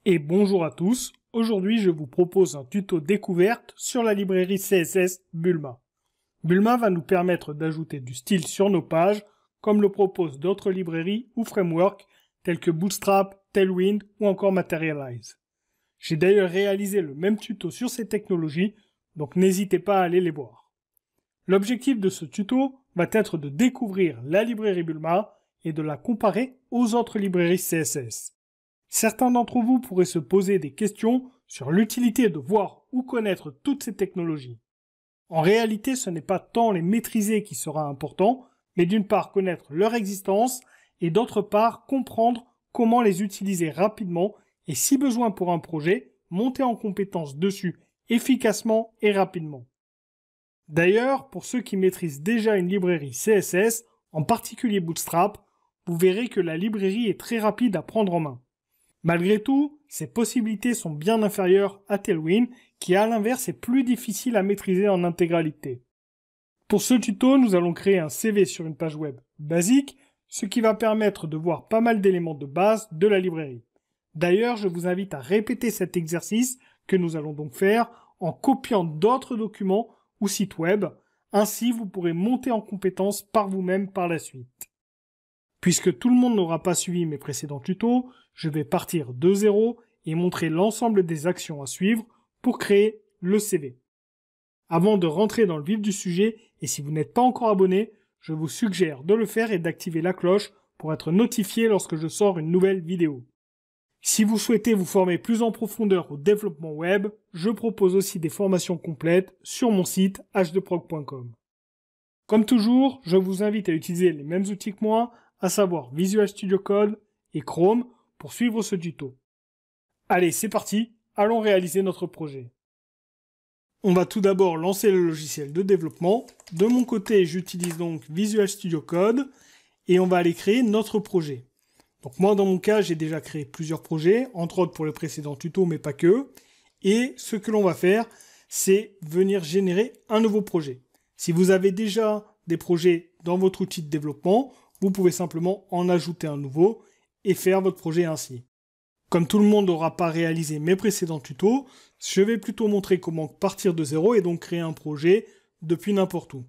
Et bonjour à tous, aujourd'hui je vous propose un tuto découverte sur la librairie CSS Bulma. Bulma va nous permettre d'ajouter du style sur nos pages, comme le proposent d'autres librairies ou frameworks tels que Bootstrap, Tailwind ou encore Materialize. J'ai d'ailleurs réalisé le même tuto sur ces technologies, donc n'hésitez pas à aller les voir. L'objectif de ce tuto va être de découvrir la librairie Bulma et de la comparer aux autres librairies CSS. Certains d'entre vous pourraient se poser des questions sur l'utilité de voir ou connaître toutes ces technologies. En réalité, ce n'est pas tant les maîtriser qui sera important, mais d'une part connaître leur existence et d'autre part comprendre comment les utiliser rapidement et si besoin pour un projet, monter en compétence dessus efficacement et rapidement. D'ailleurs, pour ceux qui maîtrisent déjà une librairie CSS, en particulier Bootstrap, vous verrez que la librairie est très rapide à prendre en main. Malgré tout, ces possibilités sont bien inférieures à Tailwind, qui à l'inverse est plus difficile à maîtriser en intégralité. Pour ce tuto, nous allons créer un CV sur une page web basique, ce qui va permettre de voir pas mal d'éléments de base de la librairie. D'ailleurs, je vous invite à répéter cet exercice que nous allons donc faire en copiant d'autres documents ou sites web. Ainsi, vous pourrez monter en compétence par vous-même par la suite. Puisque tout le monde n'aura pas suivi mes précédents tutos, je vais partir de zéro et montrer l'ensemble des actions à suivre pour créer le CV. Avant de rentrer dans le vif du sujet, et si vous n'êtes pas encore abonné, je vous suggère de le faire et d'activer la cloche pour être notifié lorsque je sors une nouvelle vidéo. Si vous souhaitez vous former plus en profondeur au développement web, je propose aussi des formations complètes sur mon site h2prog.com. Comme toujours, je vous invite à utiliser les mêmes outils que moi, à savoir Visual Studio Code et Chrome pour suivre ce tuto. Allez, c'est parti, allons réaliser notre projet. On va tout d'abord lancer le logiciel de développement. De mon côté, j'utilise donc Visual Studio Code et on va aller créer notre projet. Donc moi, dans mon cas, j'ai déjà créé plusieurs projets, entre autres pour le précédent tuto, mais pas que. Et ce que l'on va faire, c'est venir générer un nouveau projet. Si vous avez déjà des projets dans votre outil de développement, vous pouvez simplement en ajouter un nouveau et faire votre projet ainsi. Comme tout le monde n'aura pas réalisé mes précédents tutos, je vais plutôt montrer comment partir de zéro et donc créer un projet depuis n'importe où.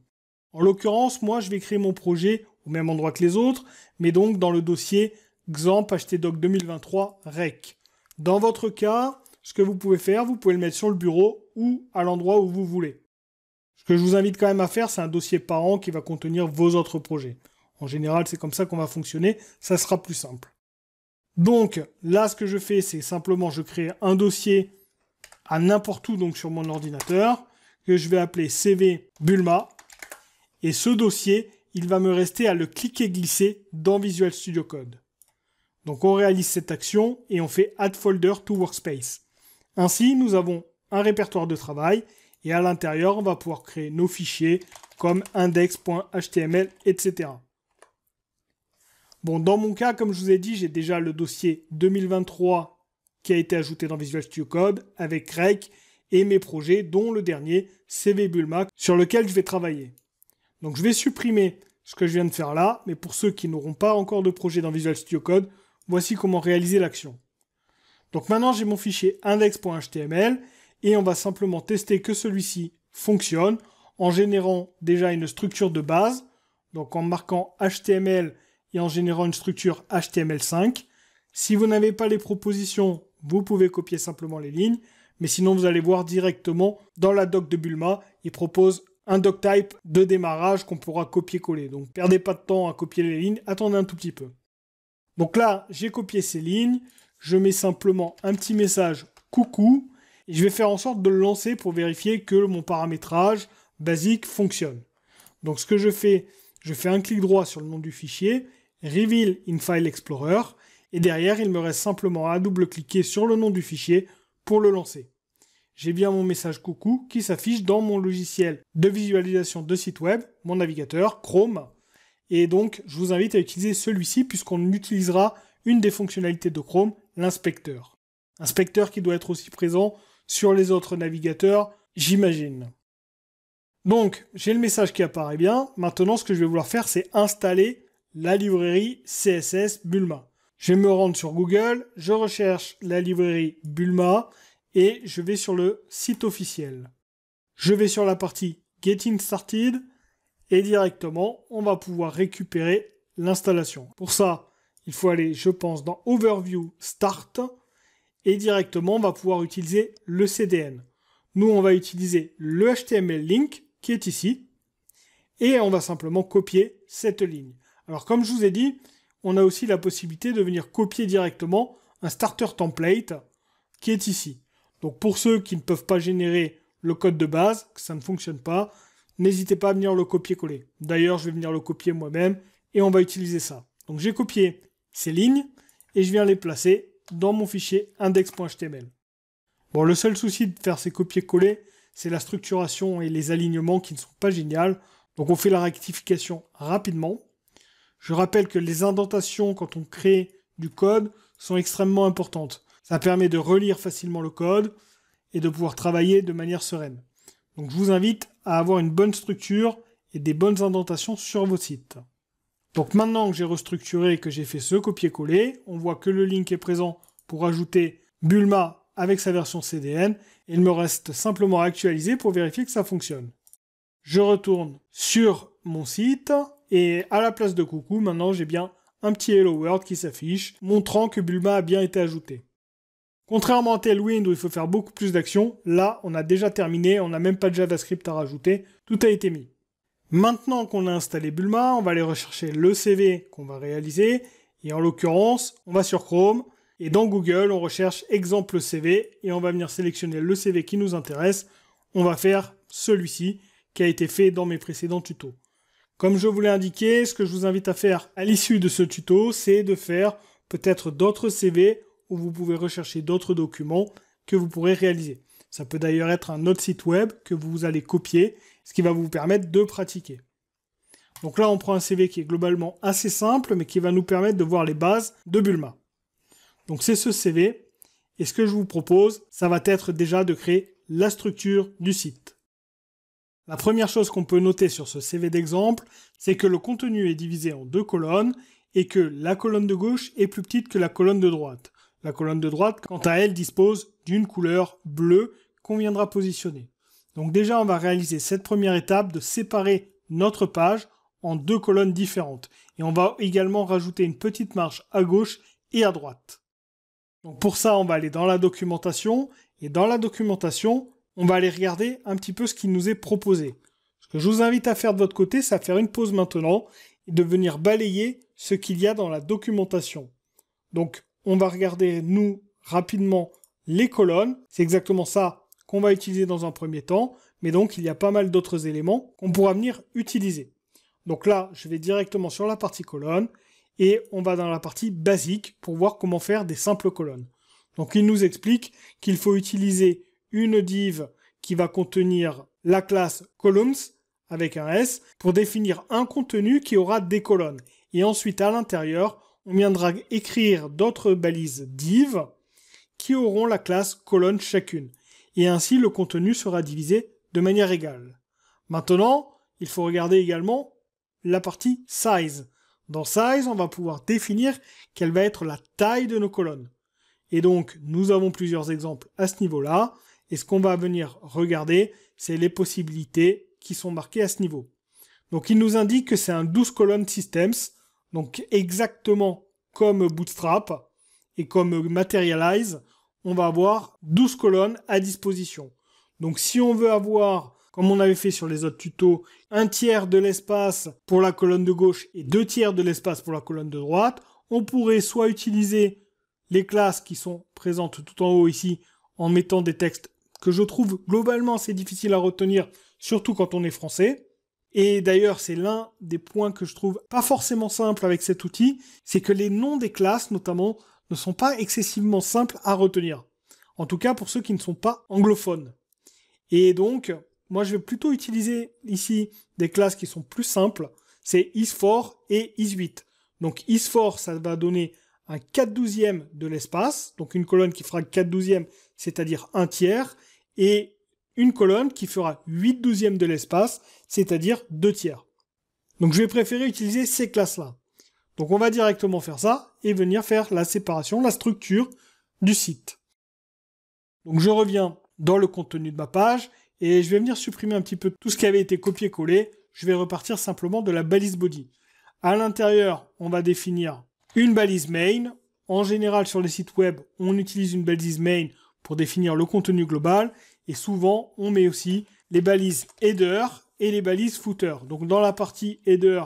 En l'occurrence, moi je vais créer mon projet au même endroit que les autres, mais donc dans le dossier XAMPP htdoc 2023 rec. Dans votre cas, ce que vous pouvez faire, vous pouvez le mettre sur le bureau ou à l'endroit où vous voulez. Ce que je vous invite quand même à faire, c'est un dossier par an qui va contenir vos autres projets. En général, c'est comme ça qu'on va fonctionner, ça sera plus simple. Donc, là, ce que je fais, c'est simplement, je crée un dossier à n'importe où, donc sur mon ordinateur, que je vais appeler CV Bulma. Et ce dossier, il va me rester à le cliquer-glisser dans Visual Studio Code. Donc, on réalise cette action et on fait Add Folder to Workspace. Ainsi, nous avons un répertoire de travail et à l'intérieur, on va pouvoir créer nos fichiers comme index.html, etc. Bon, dans mon cas, comme je vous ai dit, j'ai déjà le dossier 2023 qui a été ajouté dans Visual Studio Code avec rec et mes projets, dont le dernier, CV Bulma, sur lequel je vais travailler. Donc je vais supprimer ce que je viens de faire là, mais pour ceux qui n'auront pas encore de projet dans Visual Studio Code, voici comment réaliser l'action. Donc maintenant, j'ai mon fichier index.html et on va simplement tester que celui-ci fonctionne en générant déjà une structure de base, donc en marquant HTML et en générant une structure HTML5. Si vous n'avez pas les propositions, vous pouvez copier simplement les lignes, mais sinon vous allez voir directement dans la doc de Bulma, il propose un doctype de démarrage qu'on pourra copier-coller. Donc perdez pas de temps à copier les lignes, attendez un tout petit peu. Donc là, j'ai copié ces lignes, je mets simplement un petit message coucou, et je vais faire en sorte de le lancer pour vérifier que mon paramétrage basique fonctionne. Donc ce que je fais un clic droit sur le nom du fichier, Reveal in File Explorer, et derrière, il me reste simplement à double-cliquer sur le nom du fichier pour le lancer. J'ai bien mon message coucou qui s'affiche dans mon logiciel de visualisation de site web, mon navigateur, Chrome, et donc je vous invite à utiliser celui-ci puisqu'on utilisera une des fonctionnalités de Chrome, l'inspecteur. Inspecteur qui doit être aussi présent sur les autres navigateurs, j'imagine. Donc, j'ai le message qui apparaît bien. Maintenant, ce que je vais vouloir faire, c'est installer la librairie CSS Bulma. Je vais me rendre sur Google, je recherche la librairie Bulma et je vais sur le site officiel. Je vais sur la partie Getting Started et directement, on va pouvoir récupérer l'installation. Pour ça, il faut aller, je pense, dans Overview Start et directement, on va pouvoir utiliser le CDN. Nous, on va utiliser le HTML link qui est ici et on va simplement copier cette ligne. Alors, comme je vous ai dit, on a aussi la possibilité de venir copier directement un starter template qui est ici. Donc, pour ceux qui ne peuvent pas générer le code de base, que ça ne fonctionne pas, n'hésitez pas à venir le copier-coller. D'ailleurs, je vais venir le copier moi-même et on va utiliser ça. Donc, j'ai copié ces lignes et je viens les placer dans mon fichier index.html. Bon, le seul souci de faire ces copier-coller, c'est la structuration et les alignements qui ne sont pas géniaux. Donc, on fait la rectification rapidement. Je rappelle que les indentations, quand on crée du code, sont extrêmement importantes. Ça permet de relire facilement le code et de pouvoir travailler de manière sereine. Donc je vous invite à avoir une bonne structure et des bonnes indentations sur vos sites. Donc maintenant que j'ai restructuré et que j'ai fait ce copier-coller, on voit que le link est présent pour ajouter Bulma avec sa version CDN. Et il me reste simplement à actualiser pour vérifier que ça fonctionne. Je retourne sur mon site et à la place de coucou, maintenant j'ai bien un petit Hello World qui s'affiche, montrant que Bulma a bien été ajouté. Contrairement à Tailwind où il faut faire beaucoup plus d'actions, là on a déjà terminé, on n'a même pas de JavaScript à rajouter, tout a été mis. Maintenant qu'on a installé Bulma, on va aller rechercher le CV qu'on va réaliser, et en l'occurrence, on va sur Chrome, et dans Google, on recherche exemple CV, et on va venir sélectionner le CV qui nous intéresse, on va faire celui-ci, qui a été fait dans mes précédents tutos. Comme je vous l'ai indiqué, ce que je vous invite à faire à l'issue de ce tuto, c'est de faire peut-être d'autres CV où vous pouvez rechercher d'autres documents que vous pourrez réaliser. Ça peut d'ailleurs être un autre site web que vous allez copier, ce qui va vous permettre de pratiquer. Donc là, on prend un CV qui est globalement assez simple, mais qui va nous permettre de voir les bases de Bulma. Donc c'est ce CV, et ce que je vous propose, ça va être déjà de créer la structure du site. La première chose qu'on peut noter sur ce CV d'exemple, c'est que le contenu est divisé en deux colonnes, et que la colonne de gauche est plus petite que la colonne de droite. La colonne de droite, quant à elle, dispose d'une couleur bleue qu'on viendra positionner. Donc déjà, on va réaliser cette première étape de séparer notre page en deux colonnes différentes. Et on va également rajouter une petite marge à gauche et à droite. Donc pour ça, on va aller dans la documentation. Et dans la documentation, on va aller regarder un petit peu ce qui nous est proposé. Ce que je vous invite à faire de votre côté, c'est à faire une pause maintenant et de venir balayer ce qu'il y a dans la documentation. Donc, on va regarder, nous, rapidement, les colonnes. C'est exactement ça qu'on va utiliser dans un premier temps. Mais donc, il y a pas mal d'autres éléments qu'on pourra venir utiliser. Donc là, je vais directement sur la partie colonne. Et on va dans la partie basique pour voir comment faire des simples colonnes. Donc, il nous explique qu'il faut utiliser une div qui va contenir la classe columns avec un S pour définir un contenu qui aura des colonnes. Et ensuite, à l'intérieur, on viendra écrire d'autres balises div qui auront la classe colonne chacune. Et ainsi, le contenu sera divisé de manière égale. Maintenant, il faut regarder également la partie size. Dans size, on va pouvoir définir quelle va être la taille de nos colonnes. Et donc, nous avons plusieurs exemples à ce niveau-là. Et ce qu'on va venir regarder, c'est les possibilités qui sont marquées à ce niveau. Donc, il nous indique que c'est un 12 colonnes systems. Donc exactement comme Bootstrap et comme Materialize, on va avoir 12 colonnes à disposition. Donc si on veut avoir, comme on avait fait sur les autres tutos, un tiers de l'espace pour la colonne de gauche et 2 tiers de l'espace pour la colonne de droite, on pourrait soit utiliser les classes qui sont présentes tout en haut ici en mettant des textes que je trouve globalement assez difficiles à retenir, surtout quand on est français. Et d'ailleurs, c'est l'un des points que je trouve pas forcément simple avec cet outil, c'est que les noms des classes, notamment, ne sont pas excessivement simples à retenir. En tout cas, pour ceux qui ne sont pas anglophones. Et donc, moi, je vais plutôt utiliser ici des classes qui sont plus simples. C'est is4 et is8. Donc, is4, ça va donner un 4/12e de l'espace, donc une colonne qui fera 4/12e, c'est-à-dire un tiers, et une colonne qui fera 8/12e de l'espace, c'est-à-dire 2 tiers. Donc je vais préférer utiliser ces classes-là. Donc on va directement faire ça et venir faire la séparation, la structure du site. Donc je reviens dans le contenu de ma page et je vais venir supprimer un petit peu tout ce qui avait été copié-collé. Je vais repartir simplement de la balise body. À l'intérieur, on va définir une balise main. En général, sur les sites web, on utilise une balise main pour définir le contenu global. Et souvent, on met aussi les balises header et les balises footer. Donc dans la partie header,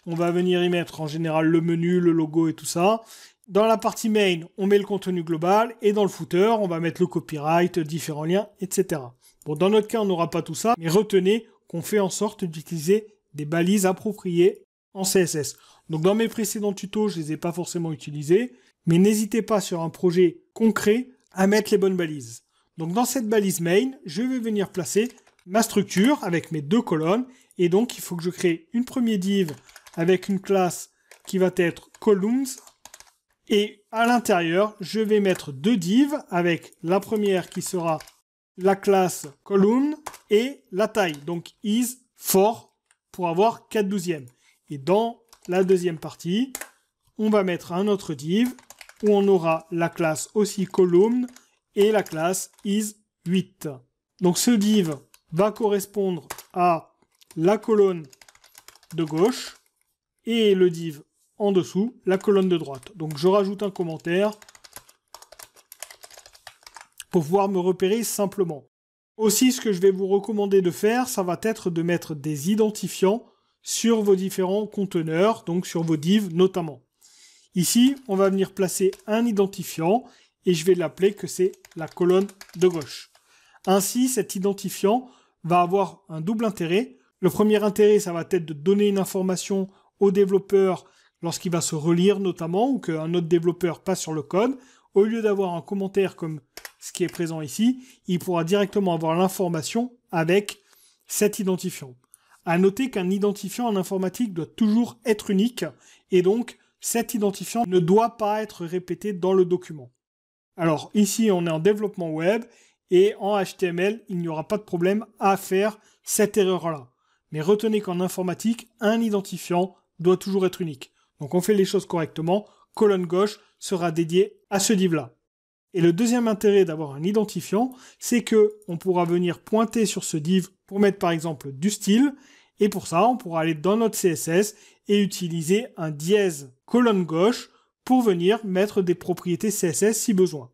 on va venir y mettre en général le menu, le logo et tout ça. Dans la partie main, on met le contenu global. Et dans le footer, on va mettre le copyright, différents liens, etc. Bon, dans notre cas, on n'aura pas tout ça. Mais retenez qu'on fait en sorte d'utiliser des balises appropriées en CSS. Donc dans mes précédents tutos, je ne les ai pas forcément utilisés. Mais n'hésitez pas sur un projet concret à mettre les bonnes balises. Donc dans cette balise main, je vais venir placer ma structure avec mes deux colonnes. Et donc, il faut que je crée une première div avec une classe qui va être columns. Et à l'intérieur, je vais mettre deux divs avec la première qui sera la classe column et la taille. Donc is for pour avoir 4/12. Et dans la deuxième partie, on va mettre un autre div où on aura la classe aussi column et la classe is 8. Donc ce div va correspondre à la colonne de gauche et le div en dessous, la colonne de droite. Donc je rajoute un commentaire pour pouvoir me repérer simplement. Aussi, ce que je vais vous recommander de faire, ça va être de mettre des identifiants sur vos différents conteneurs, donc sur vos divs notamment. Ici, on va venir placer un identifiant et je vais l'appeler que c'est la colonne de gauche. Ainsi, cet identifiant va avoir un double intérêt. Le premier intérêt, ça va être de donner une information au développeur lorsqu'il va se relire notamment ou qu'un autre développeur passe sur le code. Au lieu d'avoir un commentaire comme ce qui est présent ici, il pourra directement avoir l'information avec cet identifiant. À noter qu'un identifiant en informatique doit toujours être unique et donc cet identifiant ne doit pas être répété dans le document. Alors ici on est en développement web et en HTML il n'y aura pas de problème à faire cette erreur-là. Mais retenez qu'en informatique, un identifiant doit toujours être unique. Donc on fait les choses correctement, colonne gauche sera dédiée à ce div-là. Et le deuxième intérêt d'avoir un identifiant, c'est que on pourra venir pointer sur ce div pour mettre par exemple du style, et pour ça on pourra aller dans notre CSS et utiliser un dièse colonne gauche pour venir mettre des propriétés CSS si besoin.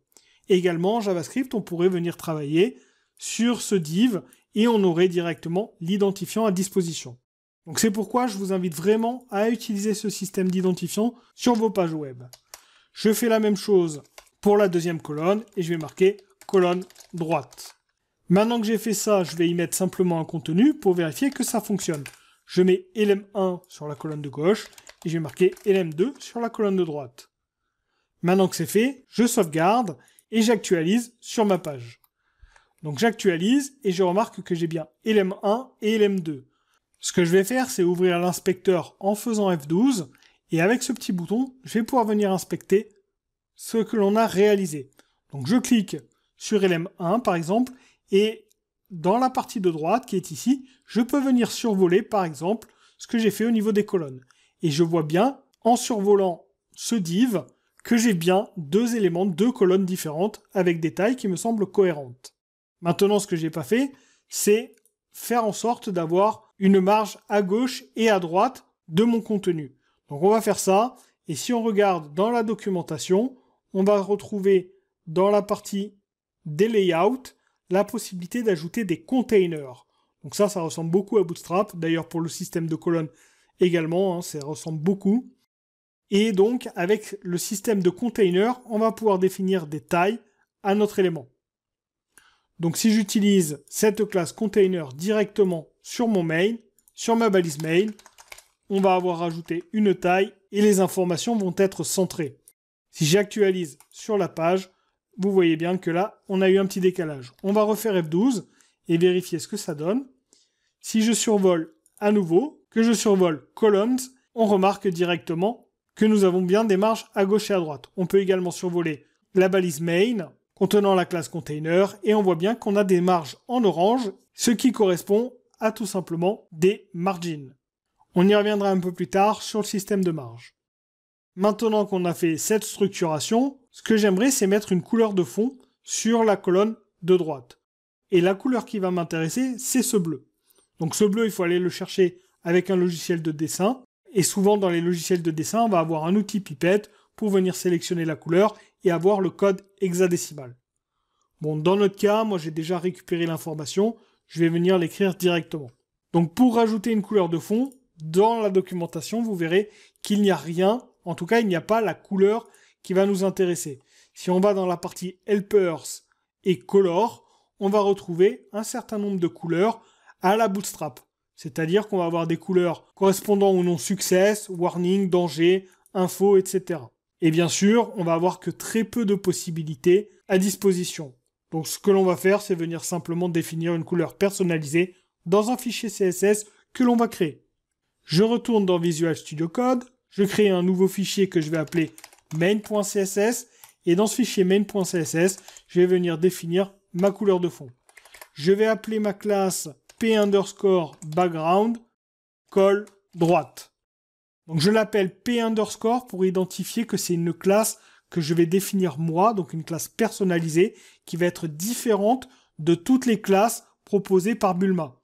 Également en JavaScript, on pourrait venir travailler sur ce div et on aurait directement l'identifiant à disposition. Donc c'est pourquoi je vous invite vraiment à utiliser ce système d'identifiant sur vos pages web. Je fais la même chose pour la deuxième colonne et je vais marquer colonne droite. Maintenant que j'ai fait ça, je vais y mettre simplement un contenu pour vérifier que ça fonctionne. Je mets lm1 sur la colonne de gauche et je vais marquer lm2 sur la colonne de droite. Maintenant que c'est fait, je sauvegarde et j'actualise sur ma page. Donc j'actualise et je remarque que j'ai bien lm1 et lm2. Ce que je vais faire, c'est ouvrir l'inspecteur en faisant F12 et avec ce petit bouton, je vais pouvoir venir inspecter ce que l'on a réalisé. Donc je clique sur lm1 par exemple et dans la partie de droite qui est ici, je peux venir survoler par exemple ce que j'ai fait au niveau des colonnes. Et je vois bien en survolant ce div que j'ai bien deux éléments, deux colonnes différentes avec des tailles qui me semblent cohérentes. Maintenant, ce que j'ai pas fait, c'est faire en sorte d'avoir une marge à gauche et à droite de mon contenu. Donc on va faire ça, et si on regarde dans la documentation, on va retrouver dans la partie des layouts la possibilité d'ajouter des containers. Donc ça ressemble beaucoup à Bootstrap, d'ailleurs pour le système de colonnes également, ça ressemble beaucoup. Et donc avec le système de containers, on va pouvoir définir des tailles à notre élément. Donc si j'utilise cette classe container directement sur mon main, sur ma balise main, on va avoir rajouté une taille et les informations vont être centrées. Si j'actualise sur la page, vous voyez bien que là, on a eu un petit décalage. On va refaire F12 et vérifier ce que ça donne. Si je survole à nouveau, que je survole columns, on remarque directement que nous avons bien des marges à gauche et à droite. On peut également survoler la balise main contenant la classe container et on voit bien qu'on a des marges en orange, ce qui correspond à tout simplement des margins. On y reviendra un peu plus tard sur le système de marge. Maintenant qu'on a fait cette structuration, ce que j'aimerais, c'est mettre une couleur de fond sur la colonne de droite. Et la couleur qui va m'intéresser, c'est ce bleu. Donc ce bleu, il faut aller le chercher avec un logiciel de dessin. Et souvent, dans les logiciels de dessin, on va avoir un outil pipette pour venir sélectionner la couleur et avoir le code hexadécimal. Bon, dans notre cas, moi j'ai déjà récupéré l'information, je vais venir l'écrire directement. Donc pour rajouter une couleur de fond, dans la documentation, vous verrez qu'il n'y a rien, en tout cas il n'y a pas la couleur qui va nous intéresser. Si on va dans la partie Helpers et Color, on va retrouver un certain nombre de couleurs à la Bootstrap. C'est-à-dire qu'on va avoir des couleurs correspondant au nom Success, Warning, Danger, Info, etc. Et bien sûr, on va avoir que très peu de possibilités à disposition. Donc ce que l'on va faire, c'est venir simplement définir une couleur personnalisée dans un fichier CSS que l'on va créer. Je retourne dans Visual Studio Code, je crée un nouveau fichier que je vais appeler main.css, et dans ce fichier main.css, je vais venir définir ma couleur de fond. Je vais appeler ma classe p_background col droite. Donc je l'appelle p_ pour identifier que c'est une classe que je vais définir moi, donc une classe personnalisée qui va être différente de toutes les classes proposées par Bulma.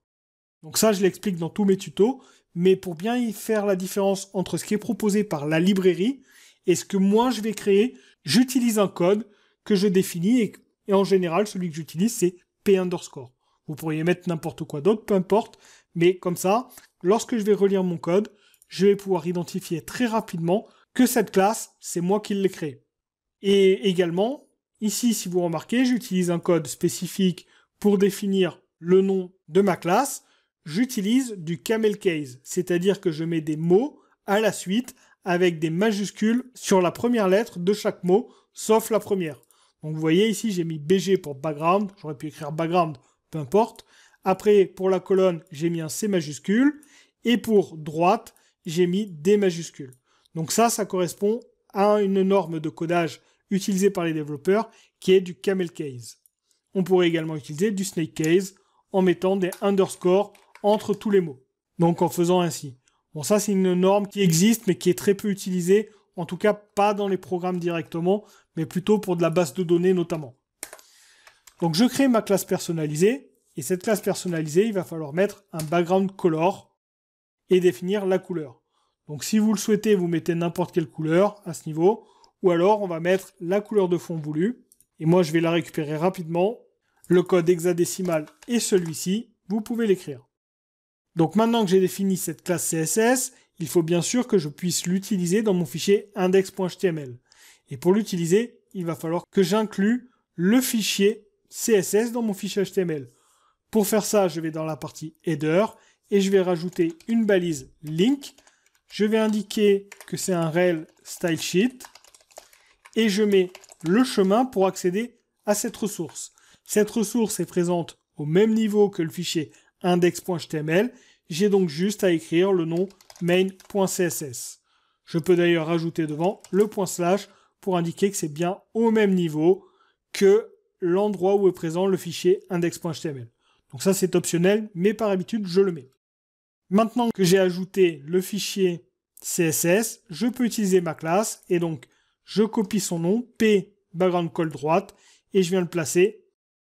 Donc ça, je l'explique dans tous mes tutos, mais pour bien y faire la différence entre ce qui est proposé par la librairie et ce que moi je vais créer, j'utilise un code que je définis et en général, celui que j'utilise, c'est p_. Vous pourriez mettre n'importe quoi d'autre, peu importe, mais comme ça, lorsque je vais relire mon code, je vais pouvoir identifier très rapidement que cette classe, c'est moi qui l'ai créée. Et également, ici, si vous remarquez, j'utilise un code spécifique pour définir le nom de ma classe. J'utilise du camel case, c'est-à-dire que je mets des mots à la suite avec des majuscules sur la première lettre de chaque mot, sauf la première. Donc vous voyez ici, j'ai mis BG pour background, j'aurais pu écrire background, peu importe. Après, pour la colonne, j'ai mis un C majuscule, et pour droite, j'ai mis D majuscule. Donc ça correspond à une norme de codage utilisée par les développeurs, qui est du camel case. On pourrait également utiliser du snake case, en mettant des underscores entre tous les mots. Donc en faisant ainsi. Bon, ça c'est une norme qui existe, mais qui est très peu utilisée, en tout cas pas dans les programmes directement, mais plutôt pour de la base de données notamment. Donc je crée ma classe personnalisée, et cette classe personnalisée, il va falloir mettre un background color et définir la couleur. Donc si vous le souhaitez, vous mettez n'importe quelle couleur à ce niveau, ou alors on va mettre la couleur de fond voulue, et moi je vais la récupérer rapidement. Le code hexadécimal est celui-ci, vous pouvez l'écrire. Donc maintenant que j'ai défini cette classe CSS, il faut bien sûr que je puisse l'utiliser dans mon fichier index.html. Et pour l'utiliser, il va falloir que j'inclue le fichier CSS dans mon fichier HTML. Pour faire ça, je vais dans la partie header et je vais rajouter une balise link. Je vais indiquer que c'est un rel style sheet et je mets le chemin pour accéder à cette ressource. Cette ressource est présente au même niveau que le fichier index.html. J'ai donc juste à écrire le nom main.css. Je peux d'ailleurs rajouter devant le / pour indiquer que c'est bien au même niveau que l'endroit où est présent le fichier index.html. Donc ça c'est optionnel, mais par habitude je le mets. Maintenant que j'ai ajouté le fichier CSS, je peux utiliser ma classe et donc je copie son nom, p background col droite, et je viens le placer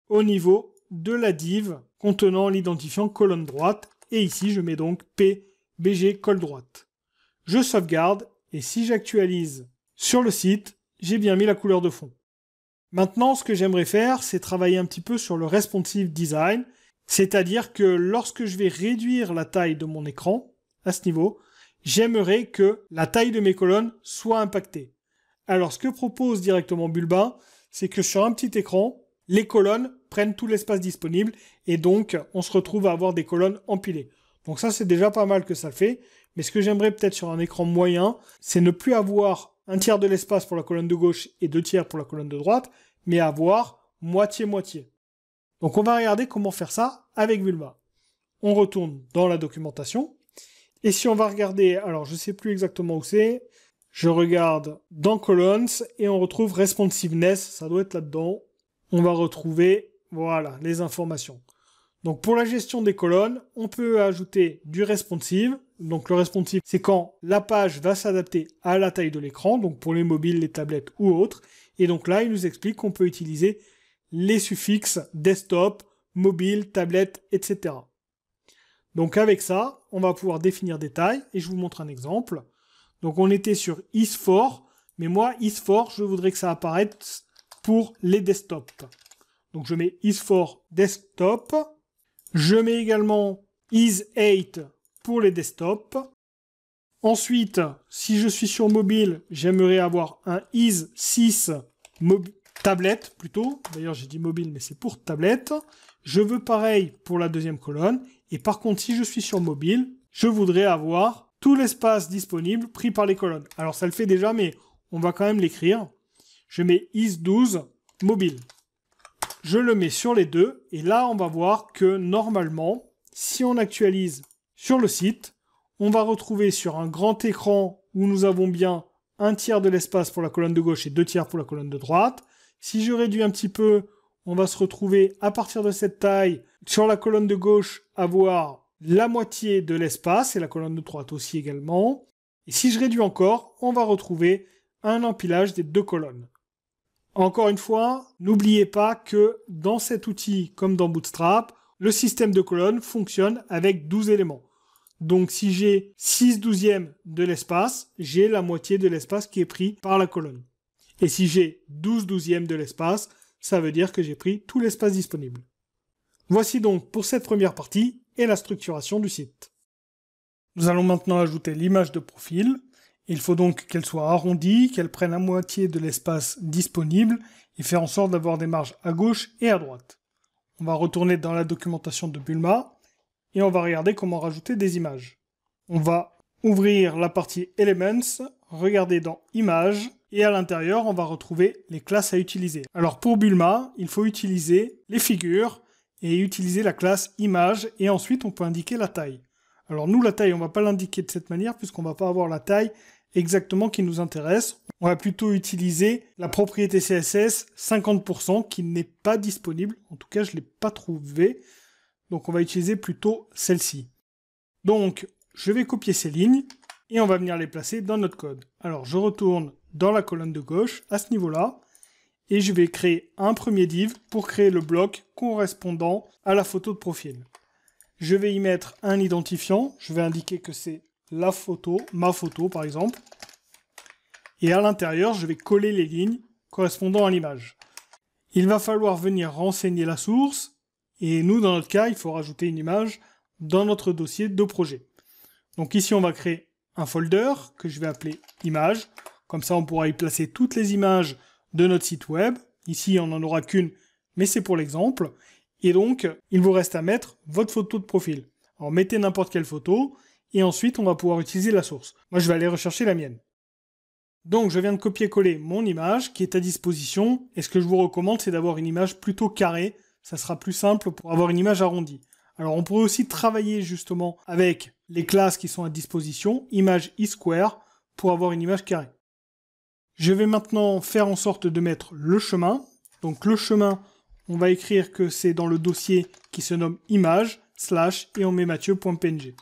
au niveau de la div contenant l'identifiant colonne droite, et ici je mets donc p bg col droite. Je sauvegarde, et si j'actualise sur le site, j'ai bien mis la couleur de fond. Maintenant, ce que j'aimerais faire, c'est travailler un petit peu sur le responsive design, c'est-à-dire que lorsque je vais réduire la taille de mon écran, à ce niveau, j'aimerais que la taille de mes colonnes soit impactée. Alors, ce que propose directement Bulma, c'est que sur un petit écran, les colonnes prennent tout l'espace disponible, et donc, on se retrouve à avoir des colonnes empilées. Donc ça, c'est déjà pas mal que ça le fait, mais ce que j'aimerais peut-être sur un écran moyen, c'est ne plus avoir un tiers de l'espace pour la colonne de gauche et 2 tiers pour la colonne de droite, mais avoir moitié-moitié. Donc on va regarder comment faire ça avec Bulma. On retourne dans la documentation, et si on va regarder, alors je sais plus exactement où c'est, je regarde dans Columns, et on retrouve Responsiveness, ça doit être là-dedans. On va retrouver, voilà, les informations. Donc pour la gestion des colonnes, on peut ajouter du responsive, Donc le responsive, c'est quand la page va s'adapter à la taille de l'écran, donc pour les mobiles, les tablettes ou autres. Et donc là, il nous explique qu'on peut utiliser les suffixes desktop, mobile, tablette, etc. Donc avec ça, on va pouvoir définir des tailles, et je vous montre un exemple. Donc on était sur is4, mais moi, is4, je voudrais que ça apparaisse pour les desktops. Donc je mets is4 desktop. Je mets également is8 pour les desktops. Ensuite, si je suis sur mobile, j'aimerais avoir un is6 tablette plutôt. D'ailleurs, j'ai dit mobile, mais c'est pour tablette. Je veux pareil pour la deuxième colonne. Et par contre, si je suis sur mobile, je voudrais avoir tout l'espace disponible pris par les colonnes. Alors ça le fait déjà, mais on va quand même l'écrire. Je mets is12 mobile. Je le mets sur les deux, et là on va voir que normalement, si on actualise sur le site, on va retrouver sur un grand écran où nous avons bien un tiers de l'espace pour la colonne de gauche et 2 tiers pour la colonne de droite. Si je réduis un petit peu, on va se retrouver à partir de cette taille, sur la colonne de gauche, avoir la moitié de l'espace, et la colonne de droite aussi également. Et si je réduis encore, on va retrouver un empilage des deux colonnes. Encore une fois, n'oubliez pas que dans cet outil, comme dans Bootstrap, le système de colonnes fonctionne avec 12 éléments. Donc si j'ai 6/12 de l'espace, j'ai la moitié de l'espace qui est pris par la colonne. Et si j'ai 12/12 de l'espace, ça veut dire que j'ai pris tout l'espace disponible. Voici donc pour cette première partie et la structuration du site. Nous allons maintenant ajouter l'image de profil. Il faut donc qu'elle soit arrondie, qu'elle prenne la moitié de l'espace disponible et faire en sorte d'avoir des marges à gauche et à droite. On va retourner dans la documentation de Bulma et on va regarder comment rajouter des images. On va ouvrir la partie Elements, regarder dans Images et à l'intérieur on va retrouver les classes à utiliser. Alors pour Bulma, il faut utiliser les figures et utiliser la classe Image et ensuite on peut indiquer la taille. Alors nous, la taille, on ne va pas l'indiquer de cette manière puisqu'on ne va pas avoir la taille exactement qui nous intéresse. On va plutôt utiliser la propriété CSS 50% qui n'est pas disponible. En tout cas, je ne l'ai pas trouvé. Donc on va utiliser plutôt celle-ci. Donc, je vais copier ces lignes et on va venir les placer dans notre code. Alors, je retourne dans la colonne de gauche à ce niveau-là et je vais créer un premier div pour créer le bloc correspondant à la photo de profil. Je vais y mettre un identifiant, je vais indiquer que c'est la photo, ma photo par exemple. Et à l'intérieur, je vais coller les lignes correspondant à l'image. Il va falloir venir renseigner la source, et nous, dans notre cas, il faut rajouter une image dans notre dossier de projet. Donc ici, on va créer un folder que je vais appeler images. Comme ça, on pourra y placer toutes les images de notre site web. Ici, on n'en aura qu'une, mais c'est pour l'exemple. Et donc, il vous reste à mettre votre photo de profil. Alors, mettez n'importe quelle photo, et ensuite, on va pouvoir utiliser la source. Moi, je vais aller rechercher la mienne. Donc, je viens de copier-coller mon image qui est à disposition, et ce que je vous recommande, c'est d'avoir une image plutôt carrée. Ça sera plus simple pour avoir une image arrondie. Alors, on pourrait aussi travailler justement avec les classes qui sont à disposition, image isquare, pour avoir une image carrée. Je vais maintenant faire en sorte de mettre le chemin. Donc, le chemin, on va écrire que c'est dans le dossier qui se nomme image, / et on met mathieu.png.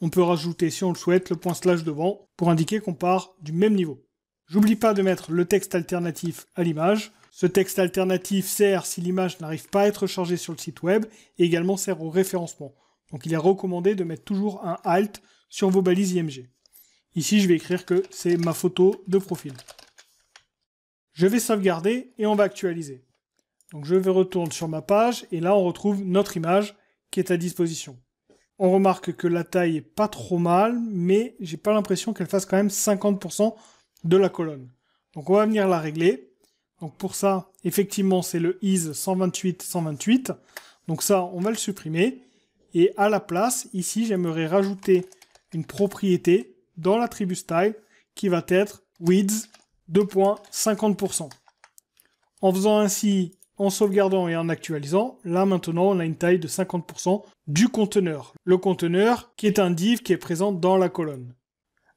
On peut rajouter, si on le souhaite, le point / devant pour indiquer qu'on part du même niveau. J'oublie pas de mettre le texte alternatif à l'image. Ce texte alternatif sert si l'image n'arrive pas à être chargée sur le site web et également sert au référencement. Donc il est recommandé de mettre toujours un alt sur vos balises IMG. Ici, je vais écrire que c'est ma photo de profil. Je vais sauvegarder et on va actualiser. Donc je vais retourner sur ma page et là on retrouve notre image qui est à disposition. On remarque que la taille est pas trop mal, mais j'ai pas l'impression qu'elle fasse quand même 50% de la colonne. Donc on va venir la régler. Donc pour ça, effectivement, c'est le is 128. Donc ça, on va le supprimer. Et à la place, ici, j'aimerais rajouter une propriété dans l'attribut style qui va être width 2.50%. En faisant ainsi, en sauvegardant et en actualisant, là maintenant on a une taille de 50% du conteneur. Le conteneur qui est un div qui est présent dans la colonne.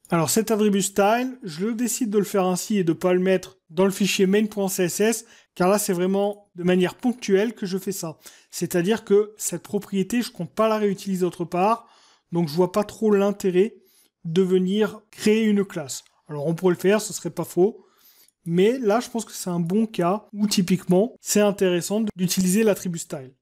Alors cet attribut style, je décide de le faire ainsi et de ne pas le mettre dans le fichier main.css, car là c'est vraiment de manière ponctuelle que je fais ça. C'est-à-dire que cette propriété, je ne compte pas la réutiliser autre part, donc je vois pas trop l'intérêt de venir créer une classe. Alors on pourrait le faire, ce serait pas faux, mais là je pense que c'est un bon cas où typiquement c'est intéressant d'utiliser l'attribut style.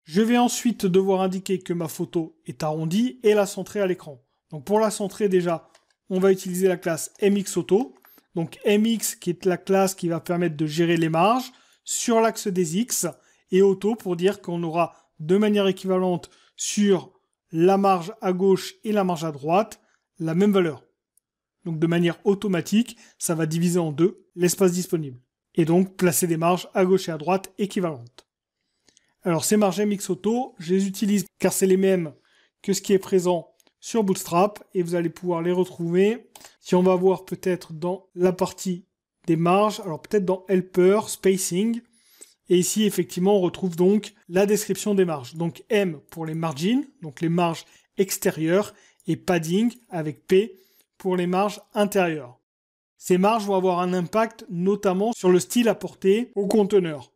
Je vais ensuite devoir indiquer que ma photo est arrondie et la centrer à l'écran. Donc pour la centrer déjà, on va utiliser la classe mxAuto. Donc mx qui est la classe qui va permettre de gérer les marges sur l'axe des x et auto pour dire qu'on aura de manière équivalente sur la marge à gauche et la marge à droite la même valeur. Donc de manière automatique, ça va diviser en deux l'espace disponible. Et donc placer des marges à gauche et à droite équivalentes. Alors ces marges mxAuto, je les utilise car c'est les mêmes que ce qui est présent sur Bootstrap et vous allez pouvoir les retrouver. Si on va voir peut-être dans la partie des marges, alors peut-être dans Helper, Spacing, et ici effectivement on retrouve donc la description des marges. Donc M pour les margins, donc les marges extérieures, et Padding avec P pour les marges intérieures. Ces marges vont avoir un impact notamment sur le style apporté au conteneur.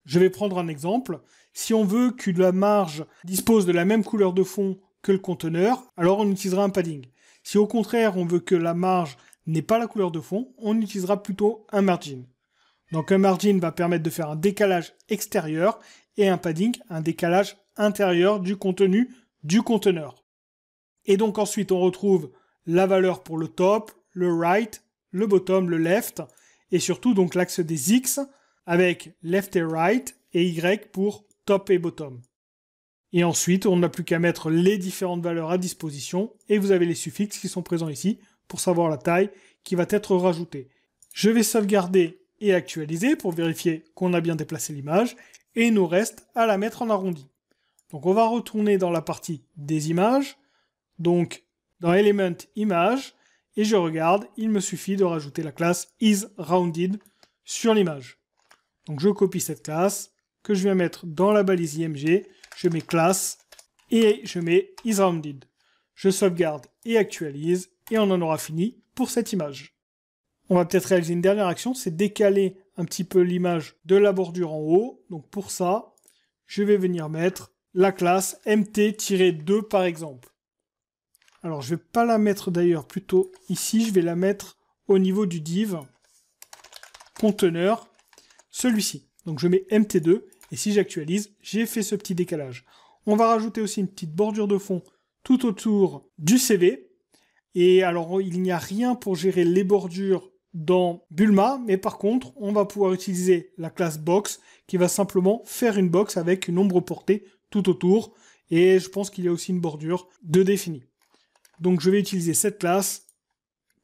Je vais prendre un exemple. Si on veut que la marge dispose de la même couleur de fond que le conteneur, alors on utilisera un padding. Si au contraire on veut que la marge n'ait pas la couleur de fond, on utilisera plutôt un margin. Donc un margin va permettre de faire un décalage extérieur et un padding, un décalage intérieur du contenu du conteneur. Et donc ensuite on retrouve la valeur pour le top, le right, le bottom, le left, et surtout donc l'axe des X avec left et right, et Y pour top et bottom. Et ensuite, on n'a plus qu'à mettre les différentes valeurs à disposition, et vous avez les suffixes qui sont présents ici pour savoir la taille qui va être rajoutée. Je vais sauvegarder et actualiser pour vérifier qu'on a bien déplacé l'image, et il nous reste à la mettre en arrondi. Donc on va retourner dans la partie des images, donc dans Element Image, et je regarde, il me suffit de rajouter la classe isRounded sur l'image. Donc je copie cette classe, que je viens mettre dans la balise IMG, je mets classe, et je mets isRounded. Je sauvegarde et actualise, et on en aura fini pour cette image. On va peut-être réaliser une dernière action, c'est décaler un petit peu l'image de la bordure en haut. Donc pour ça, je vais venir mettre la classe mt-2 par exemple. Alors je vais pas la mettre d'ailleurs plutôt ici, je vais la mettre au niveau du div conteneur, celui-ci. Donc je mets mt2 et si j'actualise, j'ai fait ce petit décalage. On va rajouter aussi une petite bordure de fond tout autour du CV. Et alors il n'y a rien pour gérer les bordures dans Bulma, mais par contre, on va pouvoir utiliser la classe box qui va simplement faire une box avec une ombre portée tout autour. Et je pense qu'il y a aussi une bordure de définie. Donc je vais utiliser cette classe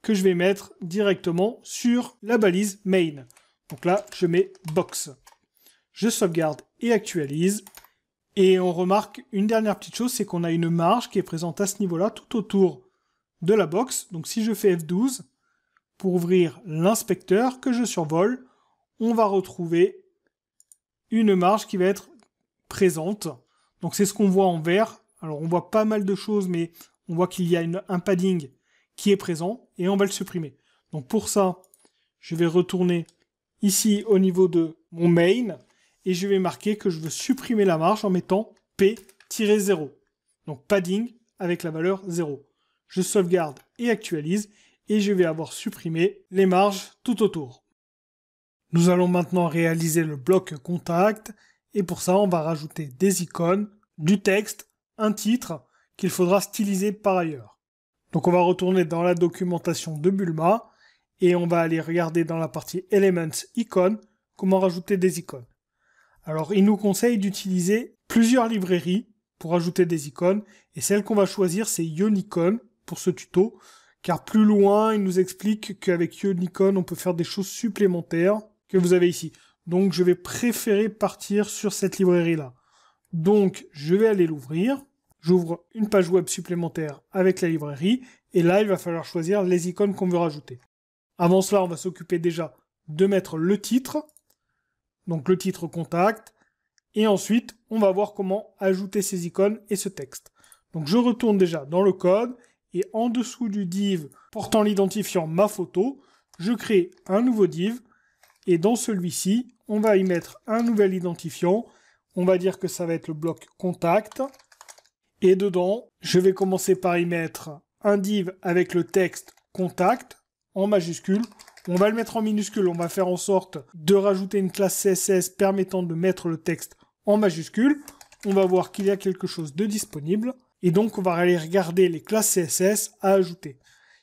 que je vais mettre directement sur la balise main. Donc là, je mets box. Je sauvegarde et actualise. Et on remarque une dernière petite chose, c'est qu'on a une marge qui est présente à ce niveau-là, tout autour de la box. Donc si je fais F12, pour ouvrir l'inspecteur que je survole, on va retrouver une marge qui va être présente. Donc c'est ce qu'on voit en vert. Alors on voit pas mal de choses, mais on voit qu'il y a un padding qui est présent et on va le supprimer. Donc pour ça, je vais retourner ici au niveau de mon main et je vais marquer que je veux supprimer la marge en mettant P-0. Donc padding avec la valeur 0. Je sauvegarde et actualise et je vais avoir supprimé les marges tout autour. Nous allons maintenant réaliser le bloc contact et pour ça on va rajouter des icônes, du texte, un titre qu'il faudra styliser par ailleurs. Donc on va retourner dans la documentation de Bulma et on va aller regarder dans la partie Elements Icons comment rajouter des icônes. Alors il nous conseille d'utiliser plusieurs librairies pour ajouter des icônes et celle qu'on va choisir c'est Yonicon pour ce tuto car plus loin il nous explique qu'avec Yonicon on peut faire des choses supplémentaires que vous avez ici. Donc je vais préférer partir sur cette librairie là. Donc je vais aller l'ouvrir. J'ouvre une page web supplémentaire avec la librairie, et là, il va falloir choisir les icônes qu'on veut rajouter. Avant cela, on va s'occuper déjà de mettre le titre, donc le titre contact, et ensuite, on va voir comment ajouter ces icônes et ce texte. Donc je retourne déjà dans le code, et en dessous du div portant l'identifiant ma photo, je crée un nouveau div, et dans celui-ci, on va y mettre un nouvel identifiant, on va dire que ça va être le bloc contact, et dedans, je vais commencer par y mettre un div avec le texte contact en majuscule. On va le mettre en minuscule, on va faire en sorte de rajouter une classe CSS permettant de mettre le texte en majuscule. On va voir qu'il y a quelque chose de disponible. Et donc, on va aller regarder les classes CSS à ajouter.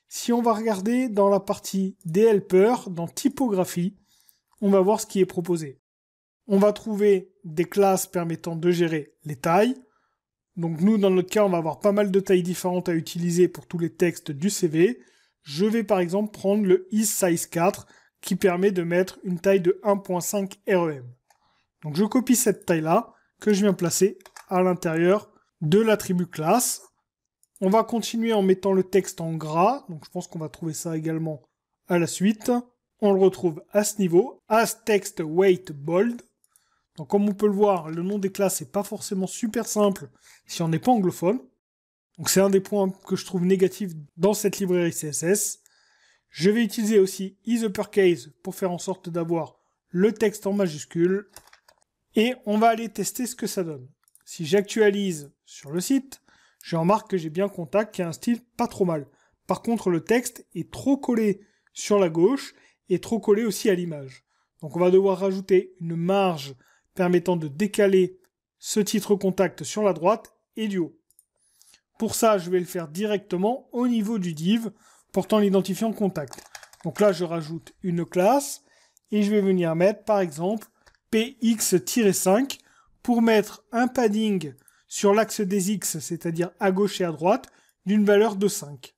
Si on va regarder dans la partie des helpers, dans typographie, on va voir ce qui est proposé. On va trouver des classes permettant de gérer les tailles. Donc nous, dans notre cas, on va avoir pas mal de tailles différentes à utiliser pour tous les textes du CV. Je vais par exemple prendre le isSize4 qui permet de mettre une taille de 1.5 REM. Donc je copie cette taille-là que je viens placer à l'intérieur de l'attribut classe. On va continuer en mettant le texte en gras. Donc je pense qu'on va trouver ça également à la suite. On le retrouve à ce niveau. As text weight bold. Donc comme on peut le voir, le nom des classes n'est pas forcément super simple si on n'est pas anglophone. Donc c'est un des points que je trouve négatifs dans cette librairie CSS. Je vais utiliser aussi isUpperCase pour faire en sorte d'avoir le texte en majuscule. Et on va aller tester ce que ça donne. Si j'actualise sur le site, je remarque que j'ai bien Contact qui a un style pas trop mal. Par contre, le texte est trop collé sur la gauche et trop collé aussi à l'image. Donc on va devoir rajouter une marge permettant de décaler ce titre Contact sur la droite et du haut. Pour ça, je vais le faire directement au niveau du div portant l'identifiant Contact. Donc là, je rajoute une classe et je vais venir mettre, par exemple, px-5 pour mettre un padding sur l'axe des x, c'est-à-dire à gauche et à droite, d'une valeur de 5.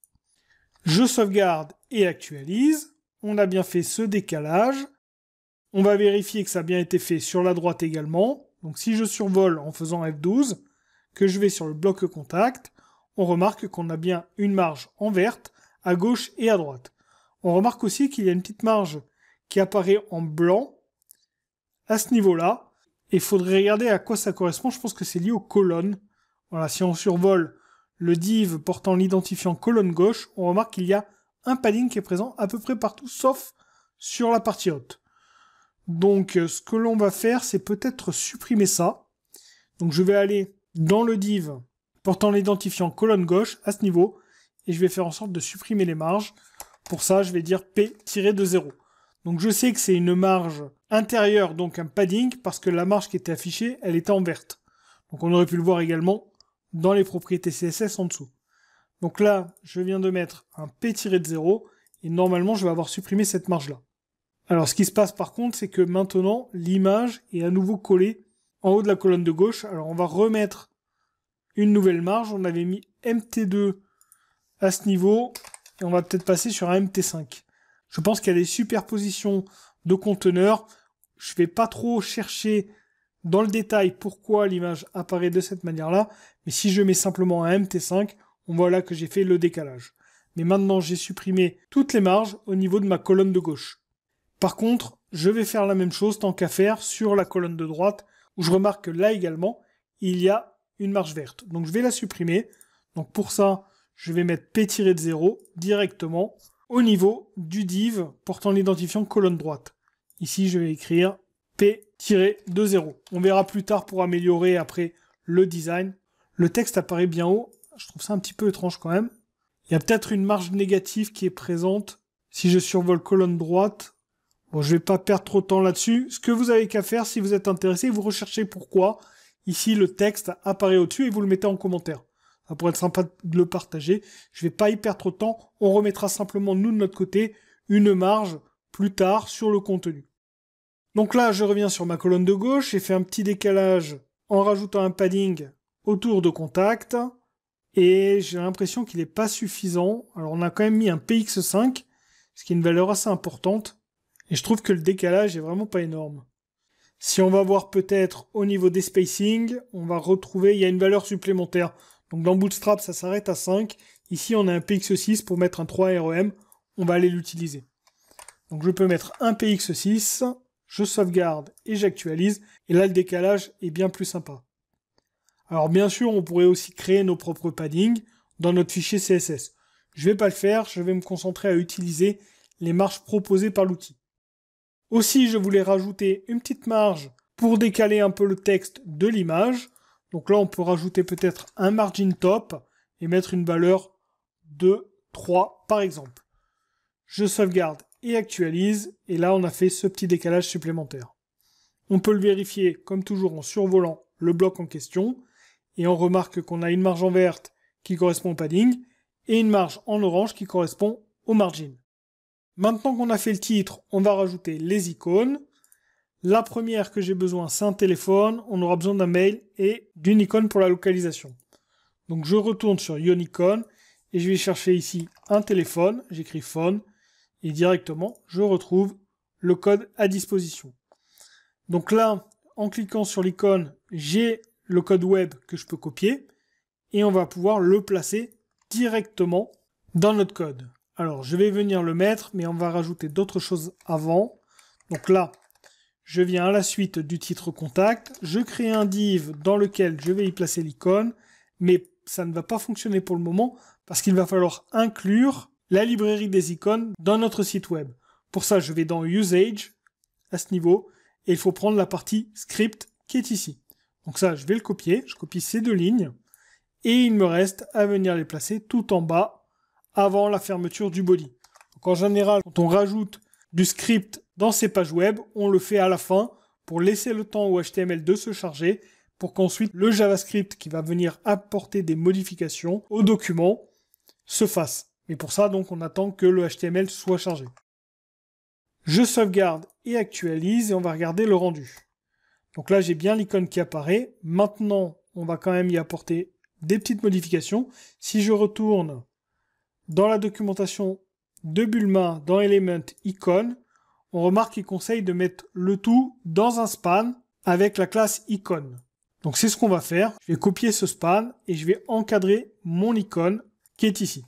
Je sauvegarde et actualise. On a bien fait ce décalage. On va vérifier que ça a bien été fait sur la droite également. Donc si je survole en faisant F12, que je vais sur le bloc Contact, on remarque qu'on a bien une marge en verte, à gauche et à droite. On remarque aussi qu'il y a une petite marge qui apparaît en blanc à ce niveau-là. Et il faudrait regarder à quoi ça correspond. Je pense que c'est lié aux colonnes. Voilà, si on survole le div portant l'identifiant colonne gauche, on remarque qu'il y a un padding qui est présent à peu près partout, sauf sur la partie haute. Donc, ce que l'on va faire, c'est peut-être supprimer ça. Donc, je vais aller dans le div portant l'identifiant colonne gauche à ce niveau, et je vais faire en sorte de supprimer les marges. Pour ça, je vais dire P-de-0. Donc, je sais que c'est une marge intérieure, donc un padding, parce que la marge qui était affichée, elle était en verte. Donc, on aurait pu le voir également dans les propriétés CSS en dessous. Donc là, je viens de mettre un P-de-0, et normalement, je vais avoir supprimé cette marge-là. Alors, ce qui se passe par contre, c'est que maintenant, l'image est à nouveau collée en haut de la colonne de gauche. Alors, on va remettre une nouvelle marge. On avait mis MT2 à ce niveau, et on va peut-être passer sur un MT5. Je pense qu'il y a des superpositions de conteneurs. Je ne vais pas trop chercher dans le détail pourquoi l'image apparaît de cette manière-là, mais si je mets simplement un MT5, on voit là que j'ai fait le décalage. Mais maintenant, j'ai supprimé toutes les marges au niveau de ma colonne de gauche. Par contre, je vais faire la même chose tant qu'à faire sur la colonne de droite, où je remarque que là également, il y a une marge verte. Donc je vais la supprimer. Donc pour ça, je vais mettre P-de-0 directement au niveau du div portant l'identifiant colonne droite. Ici, je vais écrire P-de-0. On verra plus tard pour améliorer après le design. Le texte apparaît bien haut. Je trouve ça un petit peu étrange quand même. Il y a peut-être une marge négative qui est présente. Si je survole colonne droite, bon, je vais pas perdre trop de temps là-dessus. Ce que vous avez qu'à faire, si vous êtes intéressé, vous recherchez pourquoi. Ici, le texte apparaît au-dessus et vous le mettez en commentaire. Ça pourrait être sympa de le partager. Je vais pas y perdre trop de temps. On remettra simplement, nous, de notre côté, une marge plus tard sur le contenu. Donc là, je reviens sur ma colonne de gauche. J'ai fait un petit décalage en rajoutant un padding autour de Contact. Et j'ai l'impression qu'il n'est pas suffisant. Alors, on a quand même mis un PX5, ce qui est une valeur assez importante. Et je trouve que le décalage est vraiment pas énorme. Si on va voir peut-être au niveau des spacing, on va retrouver, il y a une valeur supplémentaire. Donc dans Bootstrap, ça s'arrête à 5. Ici, on a un PX6 pour mettre un 3 REM. On va aller l'utiliser. Donc je peux mettre un PX6, je sauvegarde et j'actualise. Et là, le décalage est bien plus sympa. Alors bien sûr, on pourrait aussi créer nos propres paddings dans notre fichier CSS. Je ne vais pas le faire, je vais me concentrer à utiliser les marges proposées par l'outil. Aussi, je voulais rajouter une petite marge pour décaler un peu le texte de l'image. Donc là, on peut rajouter peut-être un margin top et mettre une valeur 2, 3 par exemple. Je sauvegarde et actualise, et là on a fait ce petit décalage supplémentaire. On peut le vérifier comme toujours en survolant le bloc en question, et on remarque qu'on a une marge en verte qui correspond au padding, et une marge en orange qui correspond au margin. Maintenant qu'on a fait le titre, on va rajouter les icônes. La première que j'ai besoin, c'est un téléphone, on aura besoin d'un mail et d'une icône pour la localisation. Donc je retourne sur Icon et je vais chercher ici un téléphone, j'écris phone, et directement je retrouve le code à disposition. Donc là, en cliquant sur l'icône, j'ai le code web que je peux copier, et on va pouvoir le placer directement dans notre code. Alors je vais venir le mettre, mais on va rajouter d'autres choses avant. Donc là, je viens à la suite du titre contact, je crée un div dans lequel je vais y placer l'icône, mais ça ne va pas fonctionner pour le moment parce qu'il va falloir inclure la librairie des icônes dans notre site web. Pour ça, je vais dans Usage, à ce niveau, et il faut prendre la partie script qui est ici. Donc ça, je vais le copier, je copie ces deux lignes, et il me reste à venir les placer tout en bas, avant la fermeture du body. Donc en général, quand on rajoute du script dans ces pages web, on le fait à la fin pour laisser le temps au HTML de se charger pour qu'ensuite le JavaScript qui va venir apporter des modifications au document se fasse. Et pour ça, donc, on attend que le HTML soit chargé. Je sauvegarde et actualise et on va regarder le rendu. Donc là, j'ai bien l'icône qui apparaît. Maintenant, on va quand même y apporter des petites modifications. Si je retourne dans la documentation de Bulma, dans Element Icon, on remarque qu'il conseille de mettre le tout dans un span avec la classe icône. Donc c'est ce qu'on va faire. Je vais copier ce span et je vais encadrer mon icône qui est ici.